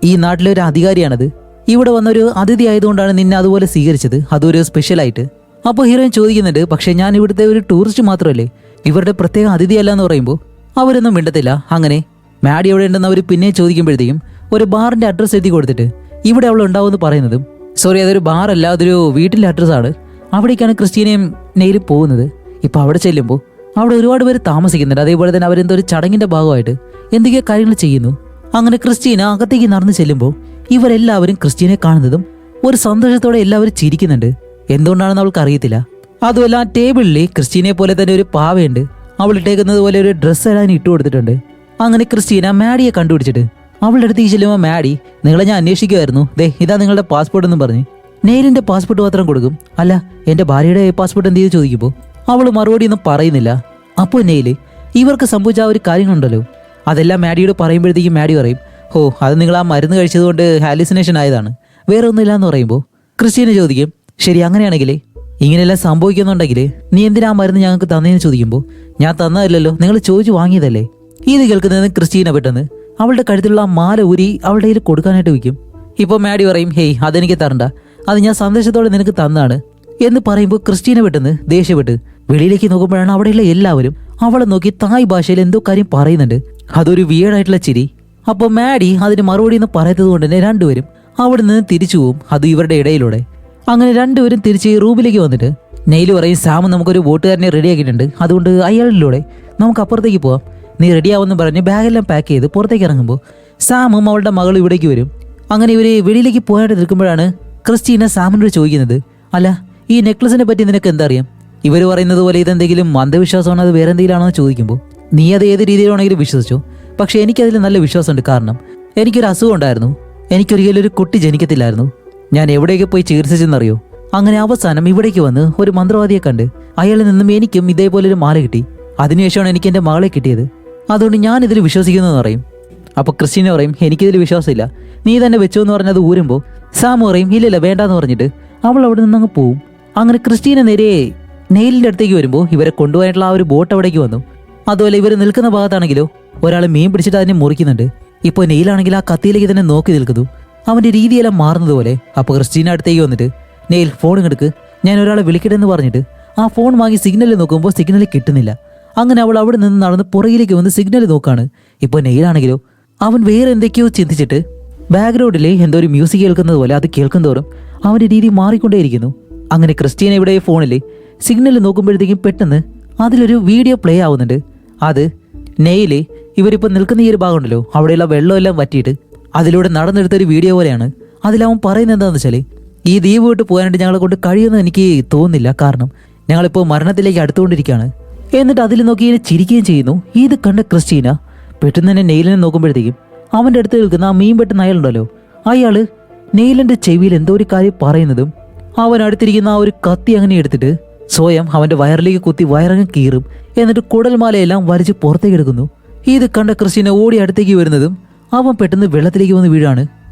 ഈ നാട്ടിലെ ഒരു അധികാരിയാണത്, ഇവിടെ വന്നൊരു അതിഥി ആയതുകൊണ്ടാണ് നിന്നെ അതുപോലെ സ്വീകരിച്ചത്, അതൊരു സ്പെഷ്യലായിട്ട്. അപ്പോൾ ഹീറോയിൻ ചോദിക്കുന്നുണ്ട്, പക്ഷേ ഞാൻ ഇവിടുത്തെ ഒരു ടൂറിസ്റ്റ് മാത്രമല്ലേ, ഇവരുടെ പ്രത്യേക അതിഥിയല്ല എന്ന് പറയുമ്പോൾ അവരൊന്നും മിണ്ടത്തില്ല. അങ്ങനെ മാഡി എവിടെ ഉണ്ടെന്ന് അവർ പിന്നെ ചോദിക്കുമ്പോഴത്തേക്കും ഒരു ബാറിന്റെ അഡ്രസ്സ് എഴുതി കൊടുത്തിട്ട് ഇവിടെ അവൾ ഉണ്ടാവുമെന്ന് പറയുന്നതും സോറി അതൊരു ബാറല്ല, അതൊരു വീട്ടിലെ അഡ്രസ്സാണ്. അവിടേക്കാണ് ക്രിസ്റ്റീനയും നെയിലും പോകുന്നത്. ഇപ്പം അവിടെ ചെല്ലുമ്പോൾ അവിടെ ഒരുപാട് പേര് താമസിക്കുന്നുണ്ട്. അതേപോലെ തന്നെ അവരെന്തോ ഒരു ചടങ്ങിന്റെ ഭാഗമായിട്ട് എന്തൊക്കെയോ കാര്യങ്ങൾ ചെയ്യുന്നു. അങ്ങനെ ക്രിസ്റ്റീന അകത്തേക്ക് നടന്നു ചെല്ലുമ്പോൾ ഇവരെല്ലാവരും ക്രിസ്റ്റീനെ കാണുന്നതും ഒരു സന്തോഷത്തോടെ എല്ലാവരും ചിരിക്കുന്നുണ്ട്. എന്തുകൊണ്ടാണെന്ന് അവൾക്ക് അറിയത്തില്ല. അതുമല്ല ആ ടേബിളിൽ ക്രിസ്റ്റീനെ പോലെ തന്നെ ഒരു പാവയുണ്ട്. അവൾ ഇട്ടേക്കുന്നത് പോലെ ഒരു ഡ്രസ്സ് എല്ലാം ഇട്ട് കൊടുത്തിട്ടുണ്ട്. അങ്ങനെ ക്രിസ്റ്റീന മാഡിയെ കണ്ടുപിടിച്ചിട്ട് അവളുടെ അടുത്ത് ചെല്ലുമ്പോൾ മാഡി, നിങ്ങളെ ഞാൻ അന്വേഷിക്കുമായിരുന്നു, ദേ ഇതാ നിങ്ങളുടെ പാസ്പോർട്ട് എന്നും പറഞ്ഞ് നെയിലിന്റെ പാസ്പോർട്ട് മാത്രം കൊടുക്കും. അല്ല എന്റെ ഭാര്യയുടെ പാസ്പോർട്ട് എന്ത് ചെയ്ത് ചോദിക്കുമ്പോൾ അവൾ മറുപടി ഒന്നും പറയുന്നില്ല. അപ്പോൾ നെയില് ഇവർക്ക് സംഭവിച്ച ആ ഒരു കാര്യങ്ങളുണ്ടല്ലോ അതെല്ലാം മാഡിയോട് പറയുമ്പോഴത്തേക്കും മാഡി പറയും, ഓ അത് നിങ്ങൾ ആ മരുന്ന് കഴിച്ചതുകൊണ്ട് ഹാലുസിനേഷൻ ആയതാണ്, വേറെ ഒന്നുമില്ല എന്ന് പറയുമ്പോൾ ക്രിസ്റ്റീന ചോദിക്കും, ശരി അങ്ങനെയാണെങ്കിലേ ഇങ്ങനെയെല്ലാം സംഭവിക്കുന്നുണ്ടെങ്കിൽ നീ എന്തിനാ ആ മരുന്ന് ഞങ്ങൾക്ക് തന്നേന്ന് ചോദിക്കുമ്പോൾ ഞാൻ തന്നതല്ലല്ലോ, നിങ്ങൾ ചോദിച്ചു വാങ്ങിയതല്ലേ. ഇത് കേൾക്കുന്നത് ക്രിസ്റ്റീന പെട്ടെന്ന് അവളുടെ കഴുത്തിലുള്ള ആ മാല ഊരി അവളുടെ കയ്യിൽ കൊടുക്കാനായിട്ട് വയ്ക്കും. ഇപ്പോൾ മാഡി പറയും, ഹേയ് അതെനിക്ക് തരണ്ട, അത് ഞാൻ സന്തോഷത്തോടെ നിനക്ക് തന്നാണ് എന്ന് പറയുമ്പോൾ ക്രിസ്റ്റീന പെട്ടെന്ന് ദേഷ്യപ്പെട്ട് വെളിയിലേക്ക് നോക്കുമ്പോഴാണ് അവിടെയുള്ള എല്ലാവരും അവളെ നോക്കി തായ് ഭാഷയിൽ എന്തോ കാര്യം പറയുന്നുണ്ട്. അതൊരു വിയേഡായിട്ടുള്ള ചിരി. അപ്പോൾ മാഡി അതിന് മറുപടി എന്ന് പറയാത്തത് കൊണ്ട് തന്നെ രണ്ടുപേരും അവിടെ നിന്ന് തിരിച്ചു പോവും, അത് ഇവരുടെ ഇടയിലൂടെ. അങ്ങനെ രണ്ടുപേരും തിരിച്ച് റൂമിലേക്ക് വന്നിട്ട് നെയില് പറയും, സാം നമുക്കൊരു വോട്ടുകാരനെ റെഡിയാക്കിയിട്ടുണ്ട്, അതുകൊണ്ട് അയാളിലൂടെ നമുക്ക് അപ്പുറത്തേക്ക് പോവാം, നീ റെഡിയാവെന്ന് പറഞ്ഞ് ബാഗെല്ലാം പാക്ക് ചെയ്ത് പുറത്തേക്ക് ഇറങ്ങുമ്പോൾ സാമും അവളുടെ മകളും ഇവിടേക്ക് വരും. അങ്ങനെ ഇവർ വെളിയിലേക്ക് പോകാനായിട്ട് നിൽക്കുമ്പോഴാണ് ക്രിസ്റ്റീന സാമിനോട് ചോദിക്കുന്നത്, അല്ല ഈ നെക്ലസിനെ പറ്റി നിനക്ക് എന്താ അറിയാം? ഇവർ പറയുന്നത് പോലെ ഇതെന്തെങ്കിലും അന്ധവിശ്വാസമാണോ അത് വേറെ എന്തെങ്കിലും ആണോ എന്ന് ചോദിക്കുമ്പോൾ നീ അത് ഏത് രീതിയിലാണെങ്കിലും വിശ്വസിച്ചു, പക്ഷേ എനിക്കതിൽ നല്ല വിശ്വാസമുണ്ട്. കാരണം എനിക്കൊരു അസുഖം ഉണ്ടായിരുന്നു, എനിക്കൊരിക്കലും ഒരു കുട്ടി ജനിക്കത്തില്ലായിരുന്നു, ഞാൻ എവിടെയൊക്കെ പോയി ചികിത്സിച്ചെന്നറിയോ. അങ്ങനെ അവസാനം ഇവിടേക്ക് വന്ന് ഒരു മന്ത്രവാദിയെ കണ്ട് അയാളിൽ നിന്നും എനിക്കും ഇതേപോലൊരു മാല കിട്ടി. അതിനുശേഷമാണ് എനിക്ക് എൻ്റെ മകളെ കിട്ടിയത്, അതുകൊണ്ട് ഞാൻ ഇതിൽ വിശ്വസിക്കുന്നതെന്ന് പറയും. അപ്പോൾ ക്രിസ്റ്റീന പറയും, എനിക്കിതിൽ വിശ്വാസമില്ല, നീ തന്നെ വെച്ചോ എന്ന് പറഞ്ഞത് ഊരുമ്പോൾ സാമു പറയും, ഇല്ലല്ല വേണ്ടാന്ന് പറഞ്ഞിട്ട് അവൾ അവിടെ നിന്നങ്ങ് പോവും. അങ്ങനെ ക്രിസ്റ്റീന നേരെ നെയിലിൻ്റെ അടുത്തേക്ക് വരുമ്പോൾ ഇവരെ കൊണ്ടുപോയിട്ടുള്ള ആ ഒരു ബോട്ട് അവിടേക്ക് വന്നു. അതുപോലെ ഇവർ നിൽക്കുന്ന ഭാഗത്താണെങ്കിലോ ഒരാൾ മീൻ പിടിച്ചിട്ട് അതിനെ മുറിക്കുന്നുണ്ട്. ഇപ്പോൾ നെയിലാണെങ്കിൽ ആ കത്തിയിലേക്ക് തന്നെ നോക്കി നിൽക്കുന്നു, അവൻ്റെ രീതിയെല്ലാം മാറുന്നത് പോലെ. അപ്പോൾ ക്രിസ്റ്റീന അടുത്തേക്ക് വന്നിട്ട്, നെയിൽ ഫോൺ എടുക്ക്, ഞാൻ ഒരാളെ വിളിക്കട്ടെന്ന് പറഞ്ഞിട്ട് ആ ഫോൺ വാങ്ങി സിഗ്നൽ നോക്കുമ്പോൾ സിഗ്നൽ കിട്ടുന്നില്ല. അങ്ങനെ അവൾ അവിടെ നിന്ന് നടന്ന് പുറകിലേക്ക് വന്ന് സിഗ്നൽ നോക്കാണ്. ഇപ്പോൾ നെയിലാണെങ്കിലോ അവൻ വേറെ എന്തൊക്കെയോ ചിന്തിച്ചിട്ട് ബാക്ക്ഗ്രൗണ്ടിൽ എന്തോ ഒരു മ്യൂസിക് കേൾക്കുന്നത് പോലെ അത് കേൾക്കുന്നതോറും അവൻ്റെ രീതി മാറിക്കൊണ്ടേയിരിക്കുന്നു. അങ്ങനെ ക്രിസ്റ്റീന ഇവിടെ ഫോണിൽ സിഗ്നൽ നോക്കുമ്പോഴത്തേക്കും പെട്ടെന്ന് അതിലൊരു വീഡിയോ പ്ലേ ആവുന്നുണ്ട്. അത് നെയില് ഇവരിപ്പോൾ നിൽക്കുന്ന ഈ ഒരു ഭാഗം ഉണ്ടല്ലോ, അവിടെയുള്ള വെള്ളമെല്ലാം വറ്റിയിട്ട് അതിലൂടെ നടന്നെടുത്തൊരു വീഡിയോ പോലെയാണ്. അതിലവൻ പറയുന്നത് എന്താണെന്ന് വെച്ചാൽ, ഈ ദ്വീപ് വിട്ട് പോകാനായിട്ട് ഞങ്ങളെ കൊണ്ട് കഴിയുമെന്ന് എനിക്ക് തോന്നുന്നില്ല, കാരണം ഞങ്ങളിപ്പോൾ മരണത്തിലേക്ക് അടുത്തുകൊണ്ടിരിക്കുകയാണ്. എന്നിട്ട് അതിൽ നോക്കി ഇങ്ങനെ ചിരിക്കുകയും ചെയ്യുന്നു. ഇത് കണ്ട ക്രിസ്റ്റീന പെട്ടെന്ന് തന്നെ നെയിലിനെ നോക്കുമ്പോഴത്തേക്കും അവൻ്റെ അടുത്ത് നിൽക്കുന്ന ആ മീൻ വെട്ടുന്ന അയാളുണ്ടല്ലോ, അയാള് നെയിലിൻ്റെ ചെവിയിൽ എന്തോ ഒരു കാര്യം പറയുന്നതും അവൻ അടുത്തിരിക്കുന്ന ആ ഒരു കത്തി അങ്ങനെ എടുത്തിട്ട് സ്വയം അവൻ്റെ വയറിലേക്ക് കുത്തി വയറങ്ങ് കീറും. എന്നിട്ട് കുടൽമാലയെല്ലാം വലിച്ച് പുറത്തേക്ക് എടുക്കുന്നു. ഇത് കണ്ട ക്രിസ്റ്റീന ഓടി അടുത്തേക്ക് വരുന്നതും അവൻ പെട്ടെന്ന് വെള്ളത്തിലേക്ക് വന്ന് വീഴാണ്.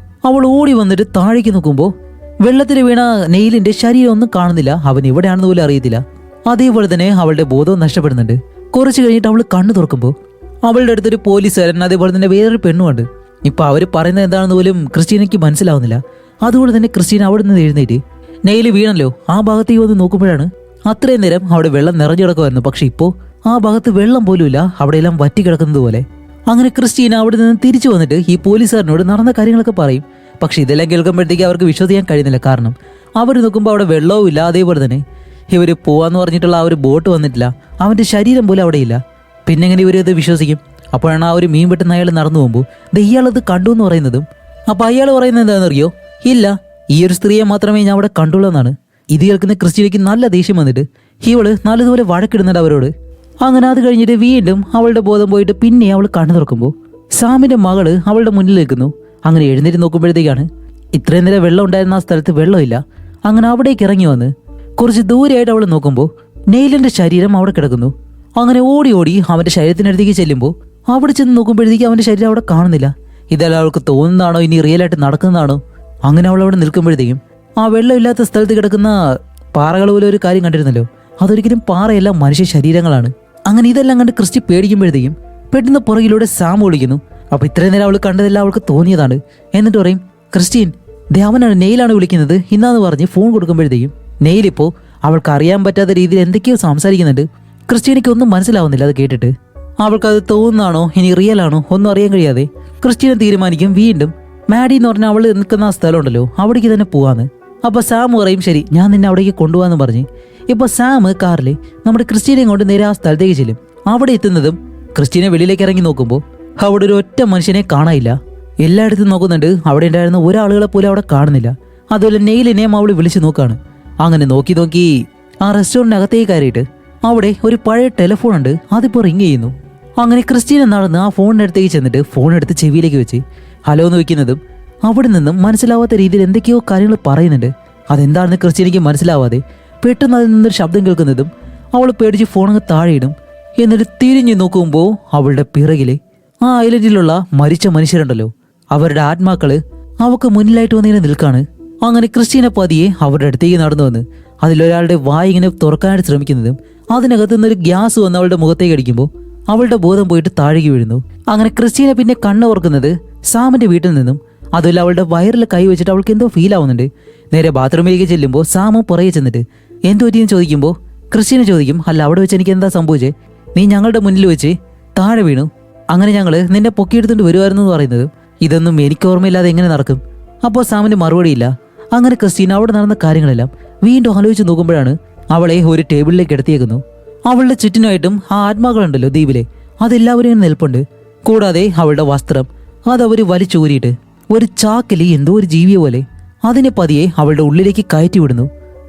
അവൾ ഓടി വന്നിട്ട് താഴേക്ക് നോക്കുമ്പോൾ വെള്ളത്തിൽ വീണ നെയിലിന്റെ ശരീരം ഒന്നും കാണുന്നില്ല. അവൻ എവിടെയാണെന്ന് പോലും അറിയത്തില്ല. അതേപോലെ തന്നെ അവളുടെ ബോധവും നഷ്ടപ്പെടുന്നുണ്ട്. കുറച്ച് കഴിഞ്ഞിട്ട് അവൾ കണ്ണു തുറക്കുമ്പോൾ അവളുടെ അടുത്തൊരു പോലീസുകാരൻ അതേപോലെ തന്നെ വേറൊരു പെണ്ണുമുണ്ട്. ഇപ്പൊ അവര് പറയുന്നത് എന്താണെന്ന് പോലും ക്രിസ്റ്റീനയ്ക്ക് മനസ്സിലാവുന്നില്ല. അതുകൊണ്ട് തന്നെ ക്രിസ്റ്റീന അവിടെ നിന്ന് എഴുന്നേറ്റ് നെയില് വീണല്ലോ ആ ഭാഗത്തേക്ക് വന്ന് നോക്കുമ്പോഴാണ് അത്രയും നേരം അവിടെ വെള്ളം നിറഞ്ഞു കിടക്കുമായിരുന്നു. പക്ഷെ ഇപ്പോ ആ ഭാഗത്ത് വെള്ളം പോലുമില്ല, അവിടെയെല്ലാം വറ്റി കിടക്കുന്നത് പോലെ. അങ്ങനെ ക്രിസ്റ്റീന അവിടെ നിന്ന് തിരിച്ചു വന്നിട്ട് ഈ പോലീസുകാരനോട് നടന്ന കാര്യങ്ങളൊക്കെ പറയും. പക്ഷെ ഇതെല്ലാം കേൾക്കുമ്പോഴത്തേക്ക് അവർക്ക് വിശ്വസിക്കാൻ കഴിയുന്നില്ല. കാരണം അവർ നോക്കുമ്പോൾ അവിടെ വെള്ളവും ഇല്ല, അതേപോലെ തന്നെ ഇവർ പോവാന്ന് പറഞ്ഞിട്ടുള്ള ആ ഒരു ബോട്ട് വന്നിട്ടില്ല, അവന്റെ ശരീരം പോലും അവിടെ ഇല്ല. പിന്നെ എങ്ങനെ ഇവർ ഇത് വിശ്വസിക്കും? അപ്പോഴാണ് ആ ഒരു മീൻ വെട്ടുന്ന അയാൾ നടന്നു പോകുമ്പോൾ ഇയാളത് കണ്ടു എന്ന് പറയുന്നതും. അപ്പൊ അയാൾ പറയുന്നത് എന്താണെന്നറിയോ? ഇല്ല, ഈ ഒരു സ്ത്രീയെ മാത്രമേ ഞാൻ അവിടെ കണ്ടുള്ളൂ എന്നാണ്. ഇത് കേൾക്കുന്ന ക്രിസ്റ്റീനയ്ക്ക് നല്ല ദേഷ്യം വന്നിട്ട് ഇവള് നല്ലതുപോലെ വഴക്കിടുന്നുണ്ട് അവരോട്. അങ്ങനെ അത് കഴിഞ്ഞിട്ട് വീണ്ടും അവളുടെ ബോധം പോയിട്ട് പിന്നെ അവൾ കണ്ണു തുറക്കുമ്പോൾ സാമിന്റെ മകള് അവളുടെ മുന്നിൽ നിൽക്കുന്നു. അങ്ങനെ എഴുന്നേറ്റ് നോക്കുമ്പോഴത്തേക്കാണ് ഇത്രയും നേരം വെള്ളം ഉണ്ടായിരുന്ന ആ സ്ഥലത്ത് വെള്ളമില്ല. അങ്ങനെ അവിടേക്ക് ഇറങ്ങി വന്ന് കുറച്ച് ദൂരെയായിട്ട് അവൾ നോക്കുമ്പോൾ നെയിലിന്റെ ശരീരം അവിടെ കിടക്കുന്നു. അങ്ങനെ ഓടി ഓടി അവന്റെ ശരീരത്തിനടുത്തേക്ക് ചെല്ലുമ്പോൾ അവിടെ ചെന്ന് നോക്കുമ്പോഴത്തേക്ക് അവന്റെ ശരീരം അവിടെ കാണുന്നില്ല. ഇതെല്ലാം അവൾക്ക് തോന്നുന്നതാണോ ഇനി റിയൽ ആയിട്ട് നടക്കുന്നതാണോ? അങ്ങനെ അവൾ അവിടെ നിൽക്കുമ്പോഴത്തേക്കും ആ വെള്ളമില്ലാത്ത സ്ഥലത്ത് കിടക്കുന്ന പാറകൾ പോലെ ഒരു കാര്യം കണ്ടിരുന്നല്ലോ, അതൊരിക്കലും പാറയല്ല, മനുഷ്യ ശരീരങ്ങളാണ്. അങ്ങനെ ഇതെല്ലാം കണ്ട് ക്രിസ്റ്റി പേടിക്കുമ്പോഴത്തേക്കും പെട്ടെന്ന് പുറകിലൂടെ സാം വിളിക്കുന്നു. അപ്പൊ ഇത്രയും നേരം അവൾ കണ്ടതെല്ലാം അവൾക്ക് തോന്നിയതാണ്. എന്നിട്ട് പറയും, ക്രിസ്റ്റീൻ ദേ അവനാണ്, നെയിലാണ് വിളിക്കുന്നത് ഇന്നാന്ന് പറഞ്ഞ് ഫോൺ കൊടുക്കുമ്പോഴത്തേക്കും നെയിലിപ്പോ അവൾക്ക് അറിയാൻ പറ്റാത്ത രീതിയിൽ എന്തൊക്കെയോ സംസാരിക്കുന്നുണ്ട്. ക്രിസ്റ്റീനയ്ക്ക് ഒന്നും മനസ്സിലാവുന്നില്ല. അത് കേട്ടിട്ട് അവൾക്കത് തോന്നുന്നതാണോ ഇനി റിയൽ ആണോ ഒന്നും അറിയാൻ കഴിയാതെ ക്രിസ്റ്റീന തീരുമാനിക്കും വീണ്ടും മാഡി എന്ന് പറഞ്ഞാൽ അവൾ നിൽക്കുന്ന ആ സ്ഥലം ഉണ്ടല്ലോ അവിടേക്ക് തന്നെ പോവാന്ന്. അപ്പൊ സാം പറയും, ശരി ഞാൻ നിന്നെ അവിടേക്ക് കൊണ്ടുപോകാന്ന് പറഞ്ഞ് ഇപ്പൊ സാം കാറില് നമ്മുടെ ക്രിസ്റ്റീനയും കൊണ്ട് നേരെ ആ സ്ഥലത്തേക്ക് ചെല്ലും. അവിടെ എത്തുന്നതും ക്രിസ്റ്റീനെ വെളിയിലേക്ക് ഇറങ്ങി നോക്കുമ്പോൾ അവിടെ ഒരു ഒറ്റ മനുഷ്യനെ കാണാനില്ല. എല്ലായിടത്തും നോക്കുന്നുണ്ട്, അവിടെ ഉണ്ടായിരുന്ന ഒരാളുകളെ പോലും അവിടെ കാണുന്നില്ല. അതുപോലെ നെയിലിനെയും അവൾ വിളിച്ചു നോക്കാണ്. അങ്ങനെ നോക്കി നോക്കി ആ റെസ്റ്റോറൻറ്റിനകത്തേക്ക് കയറിയിട്ട് അവിടെ ഒരു പഴയ ടെലിഫോൺ ഉണ്ട്, അതിപ്പോൾ റിങ് ചെയ്യുന്നു. അങ്ങനെ ക്രിസ്റ്റീന നടന്ന് ആ ഫോണിൻ്റെ അടുത്തേക്ക് ചെന്നിട്ട് ഫോൺ എടുത്ത് ചെവിയിലേക്ക് വെച്ച് ഹലോ എന്ന് വയ്ക്കുന്നതും അവിടെ നിന്നും മനസ്സിലാവാത്ത രീതിയിൽ എന്തൊക്കെയോ കാര്യങ്ങൾ പറയുന്നുണ്ട്. അതെന്താണെന്ന് ക്രിസ്റ്റീനയ്ക്ക് മനസ്സിലാവാതെ പെട്ടെന്ന് അതിൽ നിന്നൊരു ശബ്ദം കേൾക്കുന്നതും അവൾ പേടിച്ച് ഫോണങ്ങ് താഴെയിടും. എന്നിട്ട് തിരിഞ്ഞു നോക്കുമ്പോൾ അവളുടെ പിറകിലെ ആ ഐലൻഡിലുള്ള മരിച്ച മനുഷ്യരുണ്ടല്ലോ അവരുടെ ആത്മാക്കള് അവക്ക് മുന്നിലായിട്ട് വന്നിങ്ങനെ നിൽക്കാണ്. അങ്ങനെ ക്രിസ്റ്റീന പതിയെ അവരുടെ അടുത്തേക്ക് നടന്നു വന്ന് അതിലൊരാളുടെ വായ ഇങ്ങനെ തുറക്കാനായിട്ട് ശ്രമിക്കുന്നതും അതിനകത്ത് നിന്നൊരു ഗ്യാസ് വന്ന് അവളുടെ മുഖത്തേക്ക് അടിക്കുമ്പോൾ അവളുടെ ബോധം പോയിട്ട് താഴേക്ക് വീഴുന്നു. അങ്ങനെ ക്രിസ്റ്റീന പിന്നെ കണ്ണ് ഓർക്കുന്നത് സാമിന്റെ വീട്ടിൽ നിന്നും. അതുമല്ല അവളുടെ വയറിൽ കൈ വെച്ചിട്ട് അവൾക്ക് എന്തോ ഫീൽ ആവുന്നുണ്ട്. നേരെ ബാത്റൂമിലേക്ക് ചെല്ലുമ്പോൾ സാമും പുറകെ ചെന്നിട്ട് എന്തോ പറ്റിയെന്ന് ചോദിക്കുമ്പോൾ ക്രിസ്റ്റീന ചോദിക്കും, അല്ല അവിടെ വെച്ച് എനിക്ക് എന്താ സംഭവിച്ചേ? നീ ഞങ്ങളുടെ മുന്നിൽ വെച്ച് താഴെ വീണു, അങ്ങനെ ഞങ്ങൾ നിന്നെ പൊക്കിയെടുത്തുകൊണ്ട് വരുമായിരുന്നു എന്ന് പറയുന്നത്. ഇതൊന്നും എനിക്ക് ഓർമ്മയില്ലാതെ എങ്ങനെ നടക്കും? അപ്പോൾ സാമിന് മറുപടിയില്ല. അങ്ങനെ ക്രിസ്റ്റീന അവിടെ നടന്ന കാര്യങ്ങളെല്ലാം വീണ്ടും ആലോചിച്ച് നോക്കുമ്പോഴാണ് അവളെ ഒരു ടേബിളിലേക്ക് എടുത്തിയേക്കുന്നു. അവളുടെ ചുറ്റിനായിട്ടും ആ ആത്മാക്കളുണ്ടല്ലോ ദ്വീപിലെ അതെല്ലാവരും നിൽപ്പുണ്ട്. കൂടാതെ അവളുടെ വസ്ത്രം അതവര് വലിച്ചൂരിയിട്ട് ഒരു ചാക്കില് എന്തോ ഒരു ജീവിയെ പോലെ അതിനെ പതിയെ അവളുടെ ഉള്ളിലേക്ക് കയറ്റി വിടുന്നു.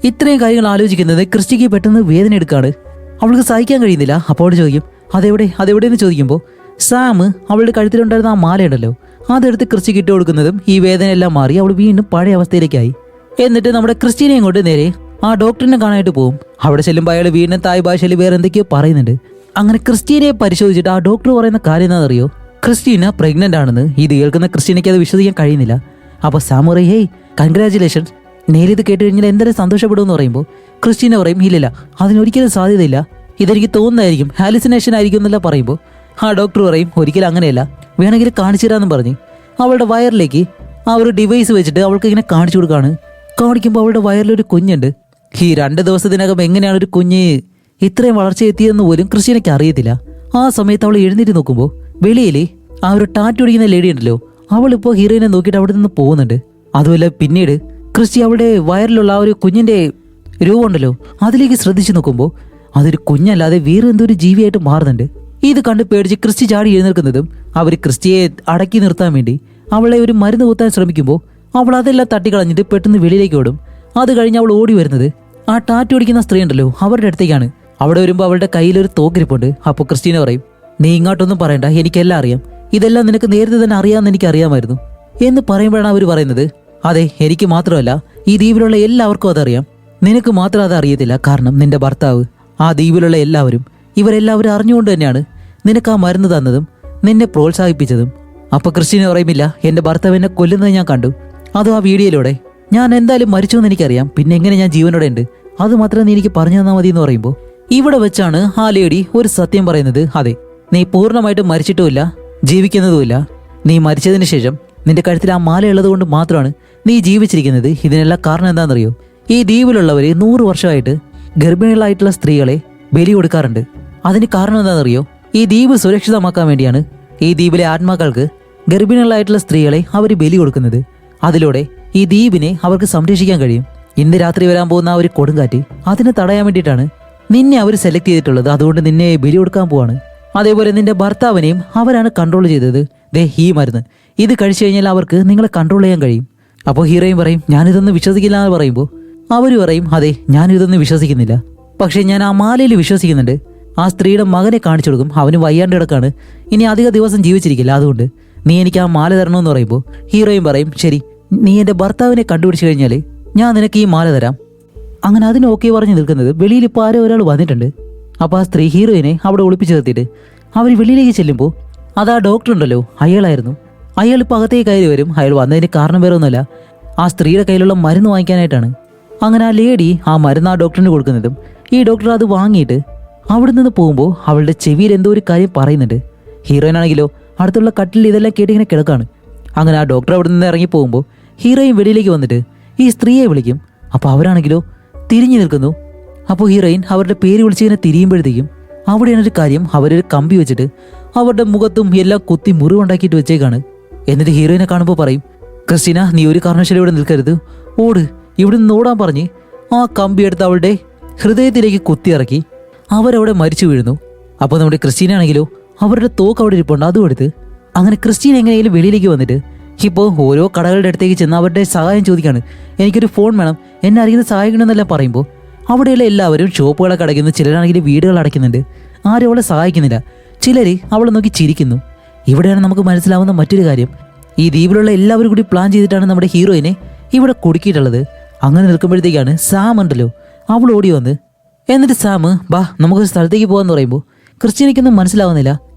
ഇത്രയും കാര്യങ്ങൾ ആലോചിക്കുന്നത് ക്രിസ്റ്റിക്ക് പെട്ടെന്ന് വേദന എടുക്കാണ്. അവൾക്ക് സഹിക്കാൻ കഴിയുന്നില്ല. അപ്പോൾ അവൾ ചോദിക്കും, അതെവിടെയെന്ന് ചോദിക്കുമ്പോൾ സാം അവളുടെ കഴുത്തിലുണ്ടായിരുന്ന ആ മാലയുണ്ടല്ലോ അതെടുത്ത് ക്രിസ്റ്റിക്ക് ഇട്ട് കൊടുക്കുന്നതും ഈ വേദനയെല്ലാം മാറി അവൾ വീണ്ടും പഴയ അവസ്ഥയിലേക്കായി. എന്നിട്ട് നമ്മുടെ ക്രിസ്റ്റീനെയും കൊണ്ട് നേരെ ആ ഡോക്ടറിനെ കാണാനായിട്ട് പോകും. അവിടെ ചെല്ലുമ്പോൾ അയാൾ വീണ്ടും തായ് ഭാഷയിൽ വേറെ എന്തൊക്കെയോ പറയുന്നുണ്ട്. അങ്ങനെ ക്രിസ്റ്റീനയെ പരിശോധിച്ചിട്ട് ആ ഡോക്ടർ പറയുന്ന കാര്യം എന്താണെന്നറിയോ? ക്രിസ്റ്റീന പ്രഗ്നന്റ് ആണെന്ന്. ഇത് കേൾക്കുന്ന ക്രിസ്റ്റീനയ്ക്ക് അത് വിശ്വസിക്കാൻ കഴിയുന്നില്ല. അപ്പൊ സാം പറയും, ഹേയ് കൺഗ്രാജുലേഷൻസ്, നേരിത് കേട്ട് കഴിഞ്ഞാൽ എന്തെങ്കിലും സന്തോഷപ്പെടുമെന്ന് പറയുമ്പോൾ ക്രിസ്റ്റീന പറയും, ഇല്ലില്ല അതിനൊരിക്കലും സാധ്യതയില്ല, ഇതെനിക്ക് തോന്നുന്നതായിരിക്കും, ഹാലിസിനേഷൻ ആയിരിക്കും എന്നല്ല പറയുമ്പോൾ ആ ഡോക്ടർ പറയും, ഒരിക്കലും അങ്ങനെയല്ല, വേണമെങ്കിൽ കാണിച്ചു തരാമെന്നും പറഞ്ഞ് അവളുടെ വയറിലേക്ക് ആ ഒരു ഡിവൈസ് വെച്ചിട്ട് അവൾക്ക് ഇങ്ങനെ കാണിച്ചു കൊടുക്കുകയാണ്. കാണിക്കുമ്പോൾ അവളുടെ വയറിലൊരു കുഞ്ഞുണ്ട്. ഈ 2 ദിവസത്തിനകം എങ്ങനെയാണ് ഒരു കുഞ്ഞ് ഇത്രയും വളർച്ച എത്തിയതെന്ന് പോലും ക്രിസ്റ്റീനയ്ക്ക് അറിയത്തില്ല. ആ സമയത്ത് അവൾ എഴുന്നേറ്റ് നോക്കുമ്പോൾ വെളിയിലെ ആ ഒരു ടാറ്റു അടിക്കുന്ന ലേഡി ഉണ്ടല്ലോ അവളിപ്പോൾ ഹീറോയിനെ നോക്കിയിട്ട് അവിടെ നിന്ന് പോകുന്നുണ്ട്. അതുമല്ല പിന്നീട് ക്രിസ്റ്റി അവളുടെ വയറിലുള്ള ആ ഒരു കുഞ്ഞിന്റെ രൂപമുണ്ടല്ലോ അതിലേക്ക് ശ്രദ്ധിച്ചു നോക്കുമ്പോൾ അതൊരു കുഞ്ഞല്ലാതെ വേറെ എന്തോ ഒരു ജീവിയായിട്ട് മാറുന്നുണ്ട്. ഇത് കണ്ട് പേടിച്ച് ക്രിസ്റ്റി ചാടി എഴുന്നേൽക്കുന്നതും അവർ ക്രിസ്റ്റിയെ അടക്കി നിർത്താൻ വേണ്ടി അവളെ ഒരു മരുന്ന് കുത്താൻ ശ്രമിക്കുമ്പോൾ അവൾ അതെല്ലാം തട്ടിക്കളഞ്ഞിട്ട് പെട്ടെന്ന് വെളിയിലേക്ക് ഓടും. അത് കഴിഞ്ഞ് അവൾ ഓടി വരുന്നത് ആ ടാറ്റു അടിക്കുന്ന സ്ത്രീ ഉണ്ടല്ലോ അവരുടെ അടുത്തേക്കാണ്. അവിടെ വരുമ്പോൾ അവളുടെ കയ്യിലൊരു തോക്കിരിപ്പുണ്ട്. അപ്പോൾ ക്രിസ്റ്റീന പറയും, നീ ഇങ്ങോട്ടൊന്നും പറയണ്ട, എനിക്കെല്ലാം അറിയാം, ഇതെല്ലാം നിനക്ക് നേരത്തെ തന്നെ അറിയാമെന്ന് എനിക്ക് അറിയാമായിരുന്നു എന്ന് പറയുമ്പോഴാണ് അവർ പറയുന്നത്, അതെ, എനിക്ക് മാത്രമല്ല ഈ ദ്വീപിലുള്ള എല്ലാവർക്കും അതറിയാം, നിനക്ക് മാത്രം അത് അറിയത്തില്ല. കാരണം നിന്റെ ഭർത്താവ്, ആ ദ്വീപിലുള്ള എല്ലാവരും, ഇവരെല്ലാവരും അറിഞ്ഞുകൊണ്ട് തന്നെയാണ് നിനക്ക് ആ മരുന്ന് തന്നതും നിന്നെ പ്രോത്സാഹിപ്പിച്ചതും. അപ്പൊ ക്രിസ്റ്റീന പറയുമില്ല, എന്റെ ഭർത്താവ് എന്നെ കൊല്ലുന്നത് ഞാൻ കണ്ടു, അതും ആ വീഡിയോയിലൂടെ. ഞാൻ എന്തായാലും മരിച്ചു എന്ന് എനിക്കറിയാം, പിന്നെ എങ്ങനെ ഞാൻ ജീവനോടെ ഉണ്ട്, അത് മാത്രം നീ എനിക്ക് പറഞ്ഞു തന്നാൽ മതി എന്ന് പറയുമ്പോൾ ഇവിടെ വെച്ചാണ് ആ ലേഡി ഒരു സത്യം പറയുന്നത്. അതെ, നീ പൂർണ്ണമായിട്ടും മരിച്ചിട്ടുമില്ല, ജീവിക്കുന്നതുമില്ല. നീ മരിച്ചതിന് ശേഷം നിന്റെ കഴുത്തിൽ ആ മാല ഉള്ളത് കൊണ്ട് മാത്രമാണ് നീ ജീവിച്ചിരിക്കുന്നത്. ഇതിനെല്ലാം കാരണം എന്താണെന്നറിയോ? ഈ ദ്വീപിലുള്ളവർ 100 വർഷമായിട്ട് ഗർഭിണികളായിട്ടുള്ള സ്ത്രീകളെ ബലി കൊടുക്കാറുണ്ട്. അതിന് കാരണം എന്താണെന്നറിയോ? ഈ ദ്വീപ് സുരക്ഷിതമാക്കാൻ വേണ്ടിയാണ് ഈ ദ്വീപിലെ ആത്മാക്കൾക്ക് ഗർഭിണികളായിട്ടുള്ള സ്ത്രീകളെ അവർ ബലി കൊടുക്കുന്നത്. അതിലൂടെ ഈ ദ്വീപിനെ അവർക്ക് സംരക്ഷിക്കാൻ കഴിയും. ഇന്ന് രാത്രി വരാൻ പോകുന്ന ആ ഒരു കൊടുങ്കാറ്റ്, അതിനെ തടയാൻ വേണ്ടിയിട്ടാണ് നിന്നെ അവർ സെലക്ട് ചെയ്തിട്ടുള്ളത്. അതുകൊണ്ട് നിന്നെ ബലി കൊടുക്കാൻ പോവാണ്. അതേപോലെ നിന്റെ ഭർത്താവിനെയും അവരാണ് കൺട്രോൾ ചെയ്തത്. ദേ ഈ മരുന്ന്, ഇത് കഴിച്ചു കഴിഞ്ഞാൽ അവർക്ക് നിങ്ങളെ കൺട്രോൾ ചെയ്യാൻ കഴിയും. അപ്പോൾ ഹീറോയും പറയും, ഞാനിതൊന്നും വിശ്വസിക്കില്ല എന്ന് പറയുമ്പോൾ അവർ പറയും, അതെ, ഞാനിതൊന്നും വിശ്വസിക്കുന്നില്ല, പക്ഷേ ഞാൻ ആ മാലയിൽ വിശ്വസിക്കുന്നുണ്ട്. ആ സ്ത്രീയുടെ മകനെ കാണിച്ചു കൊടുക്കും, അവന് വയ്യാണ്ട് കിടക്കാണ്, ഇനി അധിക ദിവസം ജീവിച്ചിരിക്കില്ല, അതുകൊണ്ട് നീ എനിക്ക് ആ മാല തരണമെന്ന് പറയുമ്പോൾ ഹീറോയും പറയും, ശരി, നീ എൻ്റെ ഭർത്താവിനെ കണ്ടുപിടിച്ചു കഴിഞ്ഞാൽ ഞാൻ നിനക്ക് ഈ മാല തരാം. അങ്ങനെ അതിന് ഓക്കെ പറഞ്ഞ് നിൽക്കുന്നത് വെളിയിൽ ഇപ്പോൾ ആരോ ഒരാൾ വന്നിട്ടുണ്ട്. അപ്പോൾ ആ സ്ത്രീ ഹീറോയിനെ അവിടെ ഒളിപ്പിച്ച് നിർത്തിയിട്ട് അവർ വെളിയിലേക്ക് ചെല്ലുമ്പോൾ അത് ആ ഡോക്ടർ ഉണ്ടല്ലോ, അയാളായിരുന്നു. അയാൾ ഇപ്പോൾ അകത്തേക്ക് കയറി വരും. അയാൾ വന്നതിന് കാരണം വേറെ ഒന്നുമല്ല, ആ സ്ത്രീയുടെ കയ്യിലുള്ള മരുന്ന് വാങ്ങിക്കാനായിട്ടാണ്. അങ്ങനെ ആ ലേഡി ആ മരുന്ന് ആ ഡോക്ടറിന് കൊടുക്കുന്നതും ഈ ഡോക്ടർ അത് വാങ്ങിയിട്ട് അവിടെ നിന്ന് പോകുമ്പോൾ അവളുടെ ചെവിയിൽ എന്തോ ഒരു കാര്യം പറയുന്നുണ്ട്. ഹീറോയിനാണെങ്കിലോ അടുത്തുള്ള കട്ടിൽ ഇതെല്ലാം കേട്ടിങ്ങനെ കിടക്കാണ്. അങ്ങനെ ആ ഡോക്ടർ അവിടെ നിന്ന് ഇറങ്ങി പോകുമ്പോൾ ഹീറോയിൻ വെളിയിലേക്ക് വന്നിട്ട് ഈ സ്ത്രീയെ വിളിക്കും. അപ്പോൾ അവരാണെങ്കിലോ തിരിഞ്ഞു നിൽക്കുന്നു. അപ്പോൾ ഹീറോയിൻ അവരുടെ പേര് വിളിച്ചിങ്ങനെ തിരിയുമ്പോഴത്തേക്കും അവിടെയാണ് ഒരു കാര്യം, അവരൊരു കമ്പി വെച്ചിട്ട് അവരുടെ മുഖത്തും എല്ലാം കുത്തി മുറിവുണ്ടാക്കിയിട്ട് വെച്ചേക്കാണ്. എന്നിട്ട് ഹീറോയിനെ കാണുമ്പോൾ പറയും, ക്രിസ്റ്റീന, നീ ഒരു കാരണവശാലും ഇവിടെ നിൽക്കരുത്, ഓട്, ഇവിടെ നിന്ന് ഓടാൻ പറഞ്ഞ് ആ കമ്പി എടുത്ത് അവളുടെ ഹൃദയത്തിലേക്ക് കുത്തിയിറക്കി അവരവിടെ മരിച്ചു വീഴുന്നു. അപ്പോൾ നമ്മുടെ ക്രിസ്റ്റീന ആണെങ്കിലോ അവരുടെ തോക്ക് അവിടെ ഇരിപ്പുണ്ട്, അതും എടുത്ത് അങ്ങനെ ക്രിസ്റ്റീന എങ്ങനെയെങ്കിലും വെളിയിലേക്ക് വന്നിട്ട് ഇപ്പോൾ ഓരോ കടകളുടെ അടുത്തേക്ക് ചെന്ന് അവരുടെ സഹായം ചോദിക്കാണ്. എനിക്കൊരു ഫോൺ വേണം, എന്നെ അറിയുന്ന സഹായിക്കണമെന്നെല്ലാം പറയുമ്പോൾ അവിടെയുള്ള എല്ലാവരും ഷോപ്പുകളൊക്കെ അടയ്ക്കുന്നു, ചിലരാണെങ്കിൽ വീടുകൾ അടയ്ക്കുന്നുണ്ട്. ആരും അവളെ സഹായിക്കുന്നില്ല. ചിലർ അവളെ നോക്കി ചിരിക്കുന്നു. ഇവിടെയാണ് നമുക്ക് മനസ്സിലാവുന്ന മറ്റൊരു കാര്യം, ഈ ദ്വീപിലുള്ള എല്ലാവരും കൂടി പ്ലാൻ ചെയ്തിട്ടാണ് നമ്മുടെ ഹീറോയിനെ ഇവിടെ കുടുക്കിയിട്ടുള്ളത്. അങ്ങനെ നിൽക്കുമ്പോഴത്തേക്കാണ് സാം ഉണ്ടല്ലോ, അവൾ ഓടി വന്ന് എന്നിട്ട് സാം, ബാ നമുക്കൊരു സ്ഥലത്തേക്ക് പോകാമെന്ന് പറയുമ്പോൾ ക്രിസ്റ്റീനയ്ക്കൊന്നും മനസ്സിലാവുന്നില്ല.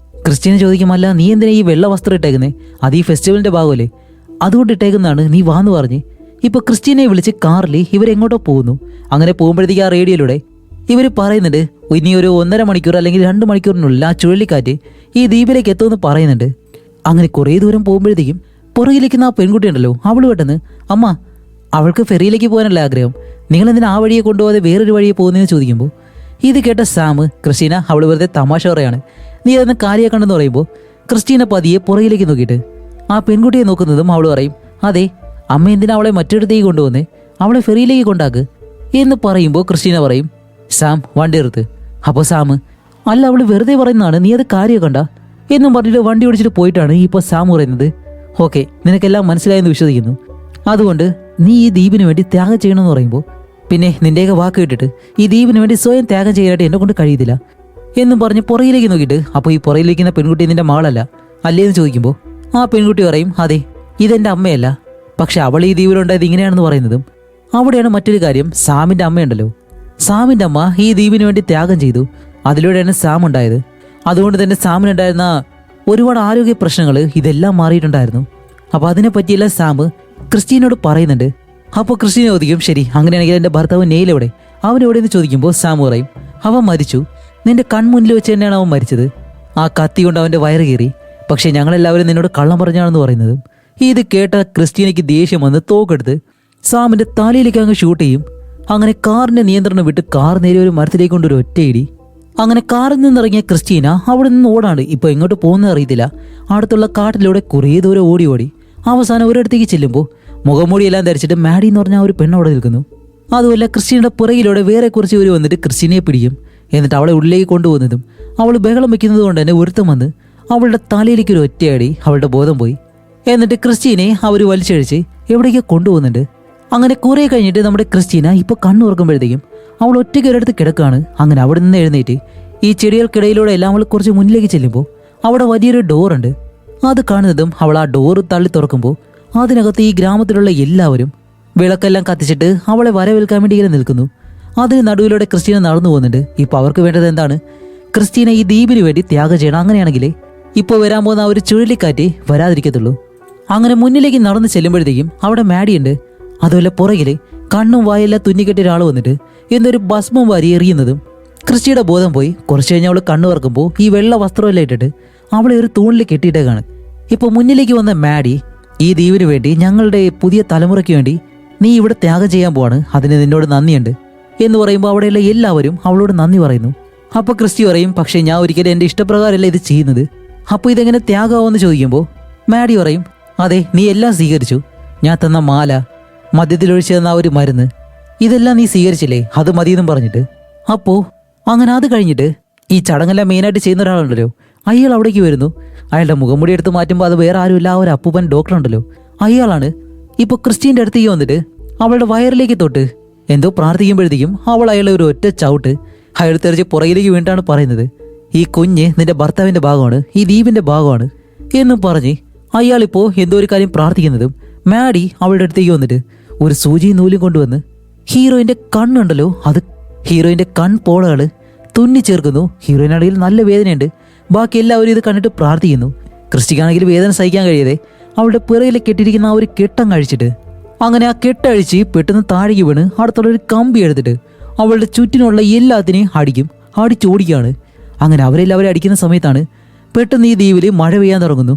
ക്രിസ്റ്റീന ചോദിക്കുമല്ല, നീ എന്തിനാ ഈ വെള്ള വസ്ത്രം ഇട്ടേക്കുന്നേ? അത് ഈ ഫെസ്റ്റിവലിന്റെ ഭാഗമല്ലേ, അതുകൊണ്ട് ഇട്ടേക്കുന്നതാണ്, നീ വാന്ന് പറഞ്ഞ് ഇപ്പൊ ക്രിസ്റ്റീനയെ വിളിച്ച് കാറിൽ ഇവരെങ്ങോട്ടോ പോകുന്നു. അങ്ങനെ പോകുമ്പോഴത്തേക്ക് ആ റേഡിയോയിലൂടെ ഇവർ പറയുന്നുണ്ട്, ഇനി ഒരു 1.5 മണിക്കൂർ അല്ലെങ്കിൽ 2 മണിക്കൂറിനുള്ളിൽ ആ ചുഴലിക്കാറ്റ് ഈ ദ്വീപിലേക്ക് എത്തുമെന്ന് പറയുന്നുണ്ട്. അങ്ങനെ കുറേ ദൂരം പോകുമ്പോഴത്തേക്കും പുറകിലിരിക്കുന്ന ആ പെൺകുട്ടി ഉണ്ടല്ലോ, അവൾ പെട്ടെന്ന്, അമ്മ, അവൾക്ക് ഫെറിയിലേക്ക് പോകാനല്ല ആഗ്രഹം, നിങ്ങളെന്തിനാ ആ വഴിയെ കൊണ്ടുപോകാതെ വേറൊരു വഴിയെ പോകുന്നതെന്ന് ചോദിക്കുമ്പോൾ ഇത് കേട്ട സാം, ക്രിസ്റ്റീന, അവൾ വെറുതെ തമാശ പറയാണ്, നീ അതൊന്ന് കാര്യമാക്കണ്ടെന്ന് പറയുമ്പോൾ ക്രിസ്റ്റീന പതിയെ പുറകിലേക്ക് നോക്കിയിട്ട് ആ പെൺകുട്ടിയെ നോക്കുന്നതും അവൾ പറയും, അതെ, അമ്മ എന്തിനാ അവളെ മറ്റൊരിടത്തേക്ക് കൊണ്ടുവന്നേ, അവളെ ഫെറിയിലേക്ക് കൊണ്ടാക്ക് എന്ന് പറയുമ്പോൾ ക്രിസ്റ്റീന പറയും, സാം വണ്ടി എടുത്ത്. അപ്പോൾ സാം, അല്ല, അവൾ വെറുതെ പറയുന്നതാണ്, നീ അത് കാര്യമാക്കണ്ട എന്നും പറഞ്ഞിട്ട് വണ്ടി ഓടിച്ചിട്ട് പോയിട്ടാണ് ഇപ്പോൾ സാം പറയുന്നത്, ഓക്കെ, നിനക്കെല്ലാം മനസ്സിലായെന്ന് വിശ്വസിക്കുന്നു, അതുകൊണ്ട് നീ ഈ ദ്വീപിന് വേണ്ടി ത്യാഗം ചെയ്യണമെന്ന് പറയുമ്പോൾ, പിന്നെ നിന്റെയൊക്കെ വാക്ക് കേട്ടിട്ട് ഈ ദ്വീപിന് വേണ്ടി സ്വയം ത്യാഗം ചെയ്യാനായിട്ട് എന്നെ കൊണ്ട് കഴിയത്തില്ല എന്നും പറഞ്ഞ് പുറകിലേക്ക് നോക്കിയിട്ട്, അപ്പോൾ ഈ പുറകിലിരിക്കുന്ന പെൺകുട്ടി നിന്റെ മകളല്ല അല്ലേന്ന് ചോദിക്കുമ്പോൾ ആ പെൺകുട്ടി പറയും, അതെ, ഇതെൻ്റെ അമ്മയല്ല, പക്ഷെ അവൾ ഈ ദ്വീപിലുണ്ടായത് ഇങ്ങനെയാണെന്ന് പറയുന്നതും അവിടെയാണ് മറ്റൊരു കാര്യം, സാമിൻ്റെ അമ്മയുണ്ടല്ലോ, സാമിൻ്റെ അമ്മ ഈ ദ്വീപിന് വേണ്ടി ത്യാഗം ചെയ്തു, അതിലൂടെയാണ് സാം ഉണ്ടായത്. അതുകൊണ്ട് തന്നെ സാമിനുണ്ടായിരുന്ന ഒരുപാട് ആരോഗ്യ പ്രശ്നങ്ങൾ ഇതെല്ലാം മാറിയിട്ടുണ്ടായിരുന്നു. അപ്പോൾ അതിനെപ്പറ്റിയെല്ലാം സാം ക്രിസ്റ്റീനോട് പറയുന്നുണ്ട്. അപ്പോൾ ക്രിസ്റ്റീന ചോദിക്കും, ശരി, അങ്ങനെയാണെങ്കിൽ എൻ്റെ ഭർത്താവ് നെയിൽ എവിടെ, അവനെവിടെയെന്ന് ചോദിക്കുമ്പോൾ സാം പറയും, അവൻ മരിച്ചു, നിന്റെ കൺമുന്നിൽ വെച്ച് തന്നെയാണ് അവൻ മരിച്ചത്, ആ കത്തി കൊണ്ട് അവൻ്റെ വയറ് കീറി, പക്ഷേ ഞങ്ങളെല്ലാവരും നിന്നോട് കള്ളം പറഞ്ഞാണെന്ന് പറയുന്നതും ഇത് കേട്ട ക്രിസ്റ്റീനയ്ക്ക് ദേഷ്യം വന്ന് തോക്കെടുത്ത് സാമിൻ്റെ തലയിലേക്ക് അങ്ങ് ഷൂട്ട് ചെയ്യും. അങ്ങനെ കാറിൻ്റെ നിയന്ത്രണം വിട്ട് കാർ നേരെ ഒരു മരത്തിലേക്ക് കൊണ്ടൊരു ഒറ്റയിടി. അങ്ങനെ കാറിൽ നിന്നിറങ്ങിയ ക്രിസ്റ്റീന അവിടെ നിന്ന് ഓടാണ്. ഇപ്പോൾ എങ്ങോട്ട് പോകുന്നത് അറിയത്തില്ല. അടുത്തുള്ള കാട്ടിലൂടെ കുറേ ദൂരം ഓടി ഓടി അവസാനം ഒരിടത്തേക്ക് ചെല്ലുമ്പോൾ മുഖംമൂടിയെല്ലാം ധരിച്ചിട്ട് മാഡി എന്ന് പറഞ്ഞ ഒരു പെണ്ണ് അവിടെ നിൽക്കുന്നു. അതുമല്ല ക്രിസ്റ്റീനയുടെ പുറകിലൂടെ വേറെ കുറച്ച് പേര് വന്നിട്ട് ക്രിസ്റ്റീനയെ പിടിക്കും. എന്നിട്ട് അവളെ ഉള്ളിലേക്ക് കൊണ്ടുപോകുന്നതും അവൾ ബഹളം വെക്കുന്നത് കൊണ്ട് തന്നെ ഒരുത്തം വന്ന് അവളുടെ തലയിലേക്ക് ഒരു ഒറ്റയടി അവളുടെ ബോധം പോയി. എന്നിട്ട് ക്രിസ്റ്റീനെ അവർ വലിച്ചഴിച്ച് എവിടേക്കോ കൊണ്ടുപോകുന്നുണ്ട്. അങ്ങനെ കുറെ കഴിഞ്ഞിട്ട് നമ്മുടെ ക്രിസ്റ്റീന ഇപ്പോൾ കണ്ണുറക്കുമ്പോഴത്തേക്കും അവൾ ഒറ്റയ്ക്ക് ഒരിടത്ത് കിടക്കാണ്. അങ്ങനെ അവിടെ നിന്ന് എഴുന്നേറ്റ് ഈ ചെടികൾക്കിടയിലൂടെ എല്ലാം അവൾ കുറച്ച് മുന്നിലേക്ക് ചെല്ലുമ്പോൾ അവിടെ വലിയൊരു ഡോറുണ്ട്. അത് കാണുന്നതും അവൾ ആ ഡോറ് തള്ളി തുറക്കുമ്പോൾ അതിനകത്ത് ഈ ഗ്രാമത്തിലുള്ള എല്ലാവരും വിളക്കെല്ലാം കത്തിച്ചിട്ട് അവളെ വരവേൽക്കാൻ വേണ്ടി ഇങ്ങനെ നിൽക്കുന്നു. അതിന് നടുവിലൂടെ ക്രിസ്റ്റീന നടന്നു പോകുന്നുണ്ട്. ഇപ്പോൾ അവർക്ക് വേണ്ടത് എന്താണ്? ക്രിസ്റ്റീന ഈ ദ്വീപിന് വേണ്ടി ത്യാഗം ചെയ്യണം. അങ്ങനെയാണെങ്കിലേ ഇപ്പോൾ വരാൻ പോകുന്ന ആ ഒരു ചുഴലിക്കാറ്റ് വരാതിരിക്കത്തുള്ളൂ. അങ്ങനെ മുന്നിലേക്ക് നടന്ന് ചെല്ലുമ്പോഴത്തേക്കും അവിടെ മാഡിയുണ്ട്. അതുപോലെ പുറകില് കണ്ണും വായെല്ലാം തുന്നിക്കെട്ടിയ ഒരാൾ വന്നിട്ട് എന്നൊരു ഭസ്മം വാരി എറിയുന്നതും ക്രിസ്റ്റിയുടെ ബോധം പോയി. കുറച്ച് കഴിഞ്ഞ് അവൾ കണ്ണു തുറക്കുമ്പോൾ ഈ വെള്ള വസ്ത്രമെല്ലാം ഇട്ടിട്ട് അവളെ ഒരു തൂണിൽ കെട്ടിയിട്ടേക്കാണ്. ഇപ്പോൾ മുന്നിലേക്ക് വന്ന മാഡി, ഈ ദ്വീപിന് വേണ്ടി, ഞങ്ങളുടെ പുതിയ തലമുറയ്ക്ക് വേണ്ടി നീ ഇവിടെ ത്യാഗം ചെയ്യാൻ പോവാണ്, അതിന് നിന്നോട് നന്ദിയുണ്ട് എന്ന് പറയുമ്പോൾ അവിടെയുള്ള എല്ലാവരും അവളോട് നന്ദി പറയുന്നു. അപ്പോൾ ക്രിസ്റ്റി പറയും, പക്ഷേ ഞാൻ ഒരിക്കലും എൻ്റെ ഇഷ്ടപ്രകാരമല്ല ഇത് ചെയ്യുന്നത്. അപ്പോൾ ഇതെങ്ങനെ ത്യാഗമാവെന്ന് ചോദിക്കുമ്പോൾ മാഡി പറയും, അതെ, നീ എല്ലാം സ്വീകരിച്ചു. ഞാൻ തന്ന മാല, മദ്യത്തിലൊഴിച്ചു തന്ന ആ ഒരു മരുന്ന്, ഇതെല്ലാം നീ സ്വീകരിച്ചില്ലേ, അത് മതിയെന്നും പറഞ്ഞിട്ട്. അപ്പോൾ അങ്ങനെ അത് കഴിഞ്ഞിട്ട് ഈ ചടങ്ങെല്ലാം മെയിനായിട്ട് ചെയ്യുന്ന ഒരാളുണ്ടല്ലോ, അയാൾ അവിടേക്ക് വരുന്നു. അയാളുടെ മുഖംമുടി എടുത്ത് മാറ്റുമ്പോൾ അത് വേറെ ആരുമില്ല, ആ ഒരു അപ്പൂപ്പൻ ഡോക്ടർ ഉണ്ടല്ലോ, അയാളാണ്. ഇപ്പോൾ ക്രിസ്റ്റീൻ്റെ അടുത്തേക്ക് വന്നിട്ട് അവളുടെ വയറിലേക്ക് തൊട്ട് എന്തോ പ്രാർത്ഥിക്കുമ്പോഴത്തേക്കും അവൾ അയാളെ ഒരു ഒറ്റ ചവിട്ട് അയാൾ തെറിച്ച് പുറകിലേക്ക് വീണ്ടാണ് പറയുന്നത്, ഈ കുഞ്ഞ് നിന്റെ ഭർത്താവിൻ്റെ ഭാഗമാണ്, ഈ ദ്വീപിൻ്റെ ഭാഗമാണ് എന്നും പറഞ്ഞ് അയാളിപ്പോൾ എന്തോ ഒരു കാര്യം പ്രാർത്ഥിക്കുന്നതും മാഡി അവളുടെ അടുത്തേക്ക് വന്നിട്ട് ഒരു സൂചിയും നൂലും കൊണ്ടുവന്ന് ഹീറോയിൻ്റെ കണ്ണുണ്ടല്ലോ, അത് ഹീറോയിൻ്റെ കൺപോളകൾ തുന്നിച്ചേർക്കുന്നു. ഹീറോയിനാണെങ്കിൽ നല്ല വേദനയുണ്ട്. ബാക്കി എല്ലാവരും ഇത് കണ്ടിട്ട് പ്രാർത്ഥിക്കുന്നു. ക്രിസ്റ്റിക്കാണെങ്കിൽ വേദന സഹിക്കാൻ കഴിയാതെ അവളുടെ പിറകിലെ കെട്ടിയിരിക്കുന്ന ആ ഒരു കെട്ടം കഴിച്ചിട്ട് അങ്ങനെ ആ കെട്ടഴിച്ച് പെട്ടെന്ന് താഴേക്ക് വീണ് അടുത്തുള്ളൊരു കമ്പി എടുത്തിട്ട് അവളുടെ ചുറ്റിനുള്ള എല്ലാത്തിനെയും അടിച്ചോടിക്കുകയാണ്. അങ്ങനെ അവരെല്ലാവരും അടിക്കുന്ന സമയത്താണ് പെട്ടെന്ന് ഈ ദ്വീപിൽ മഴ പെയ്യാൻ തുടങ്ങുന്നു.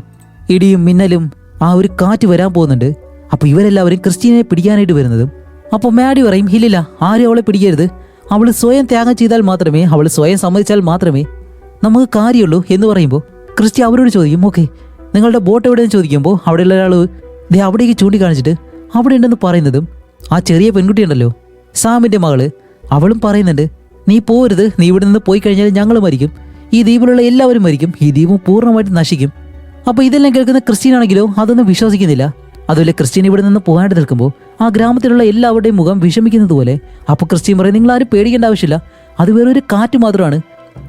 ഇടിയും മിന്നലും ആ ഒരു കാറ്റ് വരാൻ പോകുന്നുണ്ട്. അപ്പോൾ ഇവരെല്ലാവരും ക്രിസ്റ്റീനെ പിടിക്കാനായിട്ട് വരുന്നതും അപ്പോൾ മാഡി പറയും, ഇല്ലില്ല, ആരും അവളെ പിടിക്കരുത്, അവൾ സ്വയം ത്യാഗം ചെയ്താൽ മാത്രമേ, അവൾ സ്വയം സമ്മതിച്ചാൽ മാത്രമേ നമുക്ക് കാര്യമുള്ളൂ എന്ന് പറയുമ്പോൾ ക്രിസ്റ്റി അവരോട് ചോദിക്കും, ഓക്കെ നിങ്ങളുടെ ബോട്ട് എവിടെയെന്ന് ചോദിക്കുമ്പോൾ അവിടെയുള്ള ഒരാൾ ദേ അവിടേക്ക് ചൂണ്ടിക്കാണിച്ചിട്ട് അവിടെ ഉണ്ടെന്ന് പറയുന്നതും ആ ചെറിയ പെൺകുട്ടിയുണ്ടല്ലോ, സാമിൻ്റെ മകള്, അവളും പറയുന്നുണ്ട്, നീ പോരുത്, നീ ഇവിടെ നിന്ന് പോയി കഴിഞ്ഞാൽ ഞങ്ങൾ മരിക്കും, ഈ ദ്വീപിലുള്ള എല്ലാവരും മരിക്കും, ഈ ദ്വീപ് പൂർണ്ണമായിട്ട് നശിക്കും. അപ്പോൾ ഇതെല്ലാം കേൾക്കുന്ന ക്രിസ്റ്റീനാണെങ്കിലോ അതൊന്നും വിശ്വസിക്കുന്നില്ല. അതുപോലെ ക്രിസ്റ്റീൻ ഇവിടെ നിന്ന് പോകാണ്ട് നിൽക്കുമ്പോൾ ആ ഗ്രാമത്തിലുള്ള എല്ലാവരുടെയും മുഖം വിഷമിക്കുന്നത് പോലെ. അപ്പോൾ ക്രിസ്റ്റീൻ പറയും, നിങ്ങൾ ആരും പേടിക്കേണ്ട ആവശ്യമില്ല, അത് വേറൊരു കാറ്റ് മാത്രമാണ്,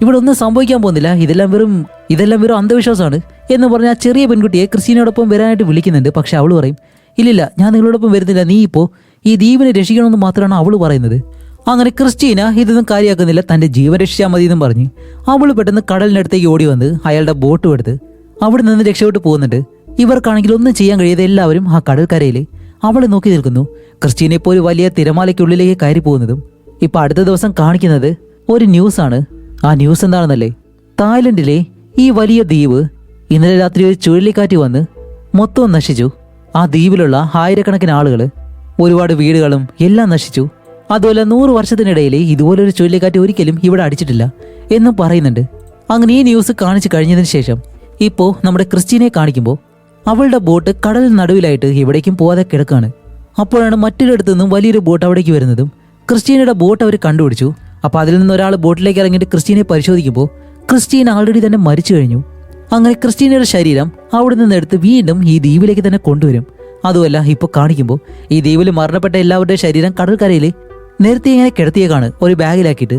ഇവിടെ ഒന്നും സംഭവിക്കാൻ പോകുന്നില്ല, ഇതെല്ലാം വെറും അന്ധവിശ്വാസമാണ് എന്ന് പറഞ്ഞ ആ ചെറിയ പെൺകുട്ടിയെ ക്രിസ്റ്റീനോടൊപ്പം വരാനായിട്ട് വിളിക്കുന്നുണ്ട്. പക്ഷെ അവൾ പറയും, ഇല്ലില്ല, ഞാൻ നിങ്ങളോടൊപ്പം വരുന്നില്ല, നീ ഇപ്പോൾ ഈ ദ്വീപിനെ രക്ഷിക്കണമെന്ന് മാത്രമാണ് അവൾ പറയുന്നത്. അങ്ങനെ ക്രിസ്റ്റീന ഇതൊന്നും കാര്യമാക്കുന്നില്ല, തൻ്റെ ജീവൻ രക്ഷിച്ചാൽ മതി എന്നും പറഞ്ഞ് അവൾ പെട്ടെന്ന് കടലിനടുത്തേക്ക് ഓടി വന്ന് അയാളുടെ ബോട്ടും എടുത്ത് അവിടെ നിന്ന് രക്ഷപ്പെട്ട് പോകുന്നുണ്ട്. ഇവർക്കാണെങ്കിൽ ഒന്നും ചെയ്യാൻ കഴിയാതെ എല്ലാവരും ആ കടൽക്കരയിൽ അവളെ നോക്കി നിൽക്കുന്നു. ക്രിസ്റ്റീനെ ഇപ്പോൾ ഒരു വലിയ തിരമാലയ്ക്കുള്ളിലേക്ക് കയറി പോകുന്നതും ഇപ്പോൾ അടുത്ത ദിവസം കാണിക്കുന്നത് ഒരു ന്യൂസാണ്. ആ ന്യൂസ് എന്താണെന്നല്ലേ, തായ്ലൻഡിലെ ഈ വലിയ ദ്വീപ് ഇന്നലെ രാത്രി ഒരു ചുഴലിക്കാറ്റ് വന്ന് മൊത്തം നശിച്ചു. ആ ദ്വീപിലുള്ള ആയിരക്കണക്കിന് ആളുകൾ, ഒരുപാട് വീടുകളും എല്ലാം നശിച്ചു. അതുപോലെ 100 വർഷത്തിനിടയിൽ ഇതുപോലൊരു ചുഴലിക്കാറ്റ് ഒരിക്കലും ഇവിടെ അടിച്ചിട്ടില്ല എന്നും പറയുന്നുണ്ട്. അങ്ങനെ ഈ ന്യൂസ് കാണിച്ചു കഴിഞ്ഞതിന് ശേഷം ഇപ്പോൾ നമ്മുടെ ക്രിസ്റ്റീനെ കാണിക്കുമ്പോൾ അവളുടെ ബോട്ട് കടലിന് നടുവിലായിട്ട് എവിടേക്കും പോകാതെ കിടക്കാണ്. അപ്പോഴാണ് മറ്റൊരിടത്തു നിന്നും വലിയൊരു ബോട്ട് അവിടേക്ക് വരുന്നതും ക്രിസ്റ്റീനയുടെ ബോട്ട് അവർ കണ്ടുപിടിച്ചു. അപ്പോൾ അതിൽ നിന്ന് ഒരാൾ ബോട്ടിലേക്ക് ഇറങ്ങിയിട്ട് ക്രിസ്റ്റീനെ പരിശോധിക്കുമ്പോൾ ക്രിസ്റ്റീൻ ആൾറെഡി തന്നെ മരിച്ചു കഴിഞ്ഞു. അങ്ങനെ ക്രിസ്റ്റീനയുടെ ശരീരം അവിടെ നിന്ന് എടുത്ത് വീണ്ടും ഈ ദ്വീപിലേക്ക് തന്നെ കൊണ്ടുവരും. അതുമല്ല, ഇപ്പോൾ കാണിക്കുമ്പോൾ ഈ ദ്വീപിൽ മരണപ്പെട്ട എല്ലാവരുടെയും ശരീരം കടൽക്കരയിൽ നേരത്തെ ഇങ്ങനെ കിടത്തിയേക്കാണ് ഒരു ബാഗിലാക്കിയിട്ട്.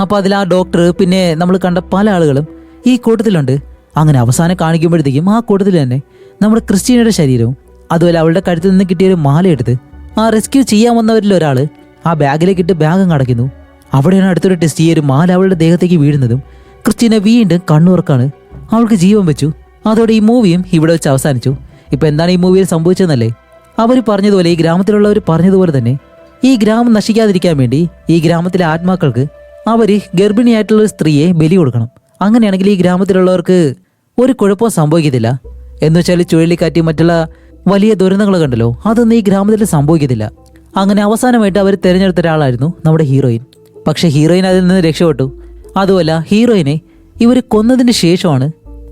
അപ്പോൾ അതിൽ ആ ഡോക്ടർ, പിന്നെ നമ്മൾ കണ്ട പല ആളുകളും ഈ കൂട്ടത്തിലുണ്ട്. അങ്ങനെ അവസാനം കാണിക്കുമ്പോഴത്തേക്കും ആ കൂട്ടത്തിൽ തന്നെ നമ്മുടെ ക്രിസ്റ്റീനയുടെ ശരീരവും അതുപോലെ അവളുടെ കഴുത്തിൽ നിന്ന് കിട്ടിയൊരു മാല എടുത്ത് ആ റെസ്ക്യൂ ചെയ്യാൻ വന്നവരിൽ ഒരാൾ ആ ബാഗിലേക്ക് ഇട്ട് ബാഗും കടക്കുന്നു. അവിടെയാണ് അടുത്തൊരു ടെസ്റ്റ് ഈ ഒരു മാല അവളുടെ ദേഹത്തേക്ക് വീഴുന്നതും ക്രിസ്റ്റീന വീണ്ടും കണ്ണുറക്കാണ്, അവൾക്ക് ജീവൻ വെച്ചു. അതോടെ ഈ മൂവിയും ഇവിടെ വെച്ച് അവസാനിച്ചു. ഇപ്പം എന്താണ് ഈ മൂവിയിൽ സംഭവിച്ചതെന്നല്ലേ, അവർ പറഞ്ഞതുപോലെ, ഈ ഗ്രാമത്തിലുള്ളവർ പറഞ്ഞതുപോലെ തന്നെ ഈ ഗ്രാമം നശിക്കാതിരിക്കാൻ വേണ്ടി ഈ ഗ്രാമത്തിലെ ആത്മാക്കൾക്ക് അവർ ഗർഭിണിയായിട്ടുള്ള ഒരു സ്ത്രീയെ ബലി കൊടുക്കണം. അങ്ങനെയാണെങ്കിൽ ഈ ഗ്രാമത്തിലുള്ളവർക്ക് ഒരു കുഴപ്പവും സംഭവിക്കത്തില്ല. എന്ന് വെച്ചാൽ ചുഴലിക്കാറ്റ് മറ്റുള്ള വലിയ ദുരന്തങ്ങളൊക്കെ ഉണ്ടല്ലോ, അതൊന്നും ഈ ഗ്രാമത്തിൽ സംഭവിക്കത്തില്ല. അങ്ങനെ അവസാനമായിട്ട് അവർ തിരഞ്ഞെടുത്ത ഒരാളായിരുന്നു നമ്മുടെ ഹീറോയിൻ. പക്ഷെ ഹീറോയിൻ അതിൽ നിന്ന് രക്ഷപ്പെട്ടു. അതുമല്ല, ഹീറോയിനെ ഇവർ കൊന്നതിന് ശേഷമാണ്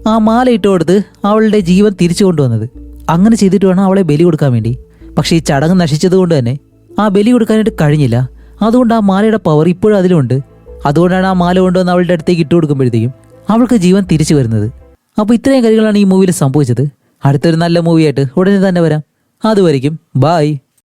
ആ മാല ഇട്ട് കൊടുത്ത് അവളുടെ ജീവൻ തിരിച്ചു കൊണ്ടുവന്നത്. അങ്ങനെ ചെയ്തിട്ട് വേണം അവളെ ബലി കൊടുക്കാൻ വേണ്ടി. പക്ഷേ ഈ ചടങ്ങ് നശിച്ചത് കൊണ്ട് തന്നെ ആ ബലി കൊടുക്കാനായിട്ട് കഴിഞ്ഞില്ല. അതുകൊണ്ട് ആ മാലയുടെ പവർ ഇപ്പോഴും അതിലുണ്ട്. അതുകൊണ്ടാണ് ആ മാല കൊണ്ടുവന്ന് അവളുടെ അടുത്തേക്ക് ഇട്ട് കൊടുക്കുമ്പോഴത്തേക്കും അവൾക്ക് ജീവൻ തിരിച്ചു വരുന്നത്. അപ്പോൾ ഇത്രയും കാര്യങ്ങളാണ് ഈ മൂവിയിൽ സംഭവിച്ചത്. അടുത്തൊരു നല്ല മൂവിയായിട്ട് ഉടനെ തന്നെ വരാം. അതുവരെയ്ക്കും ബായ്.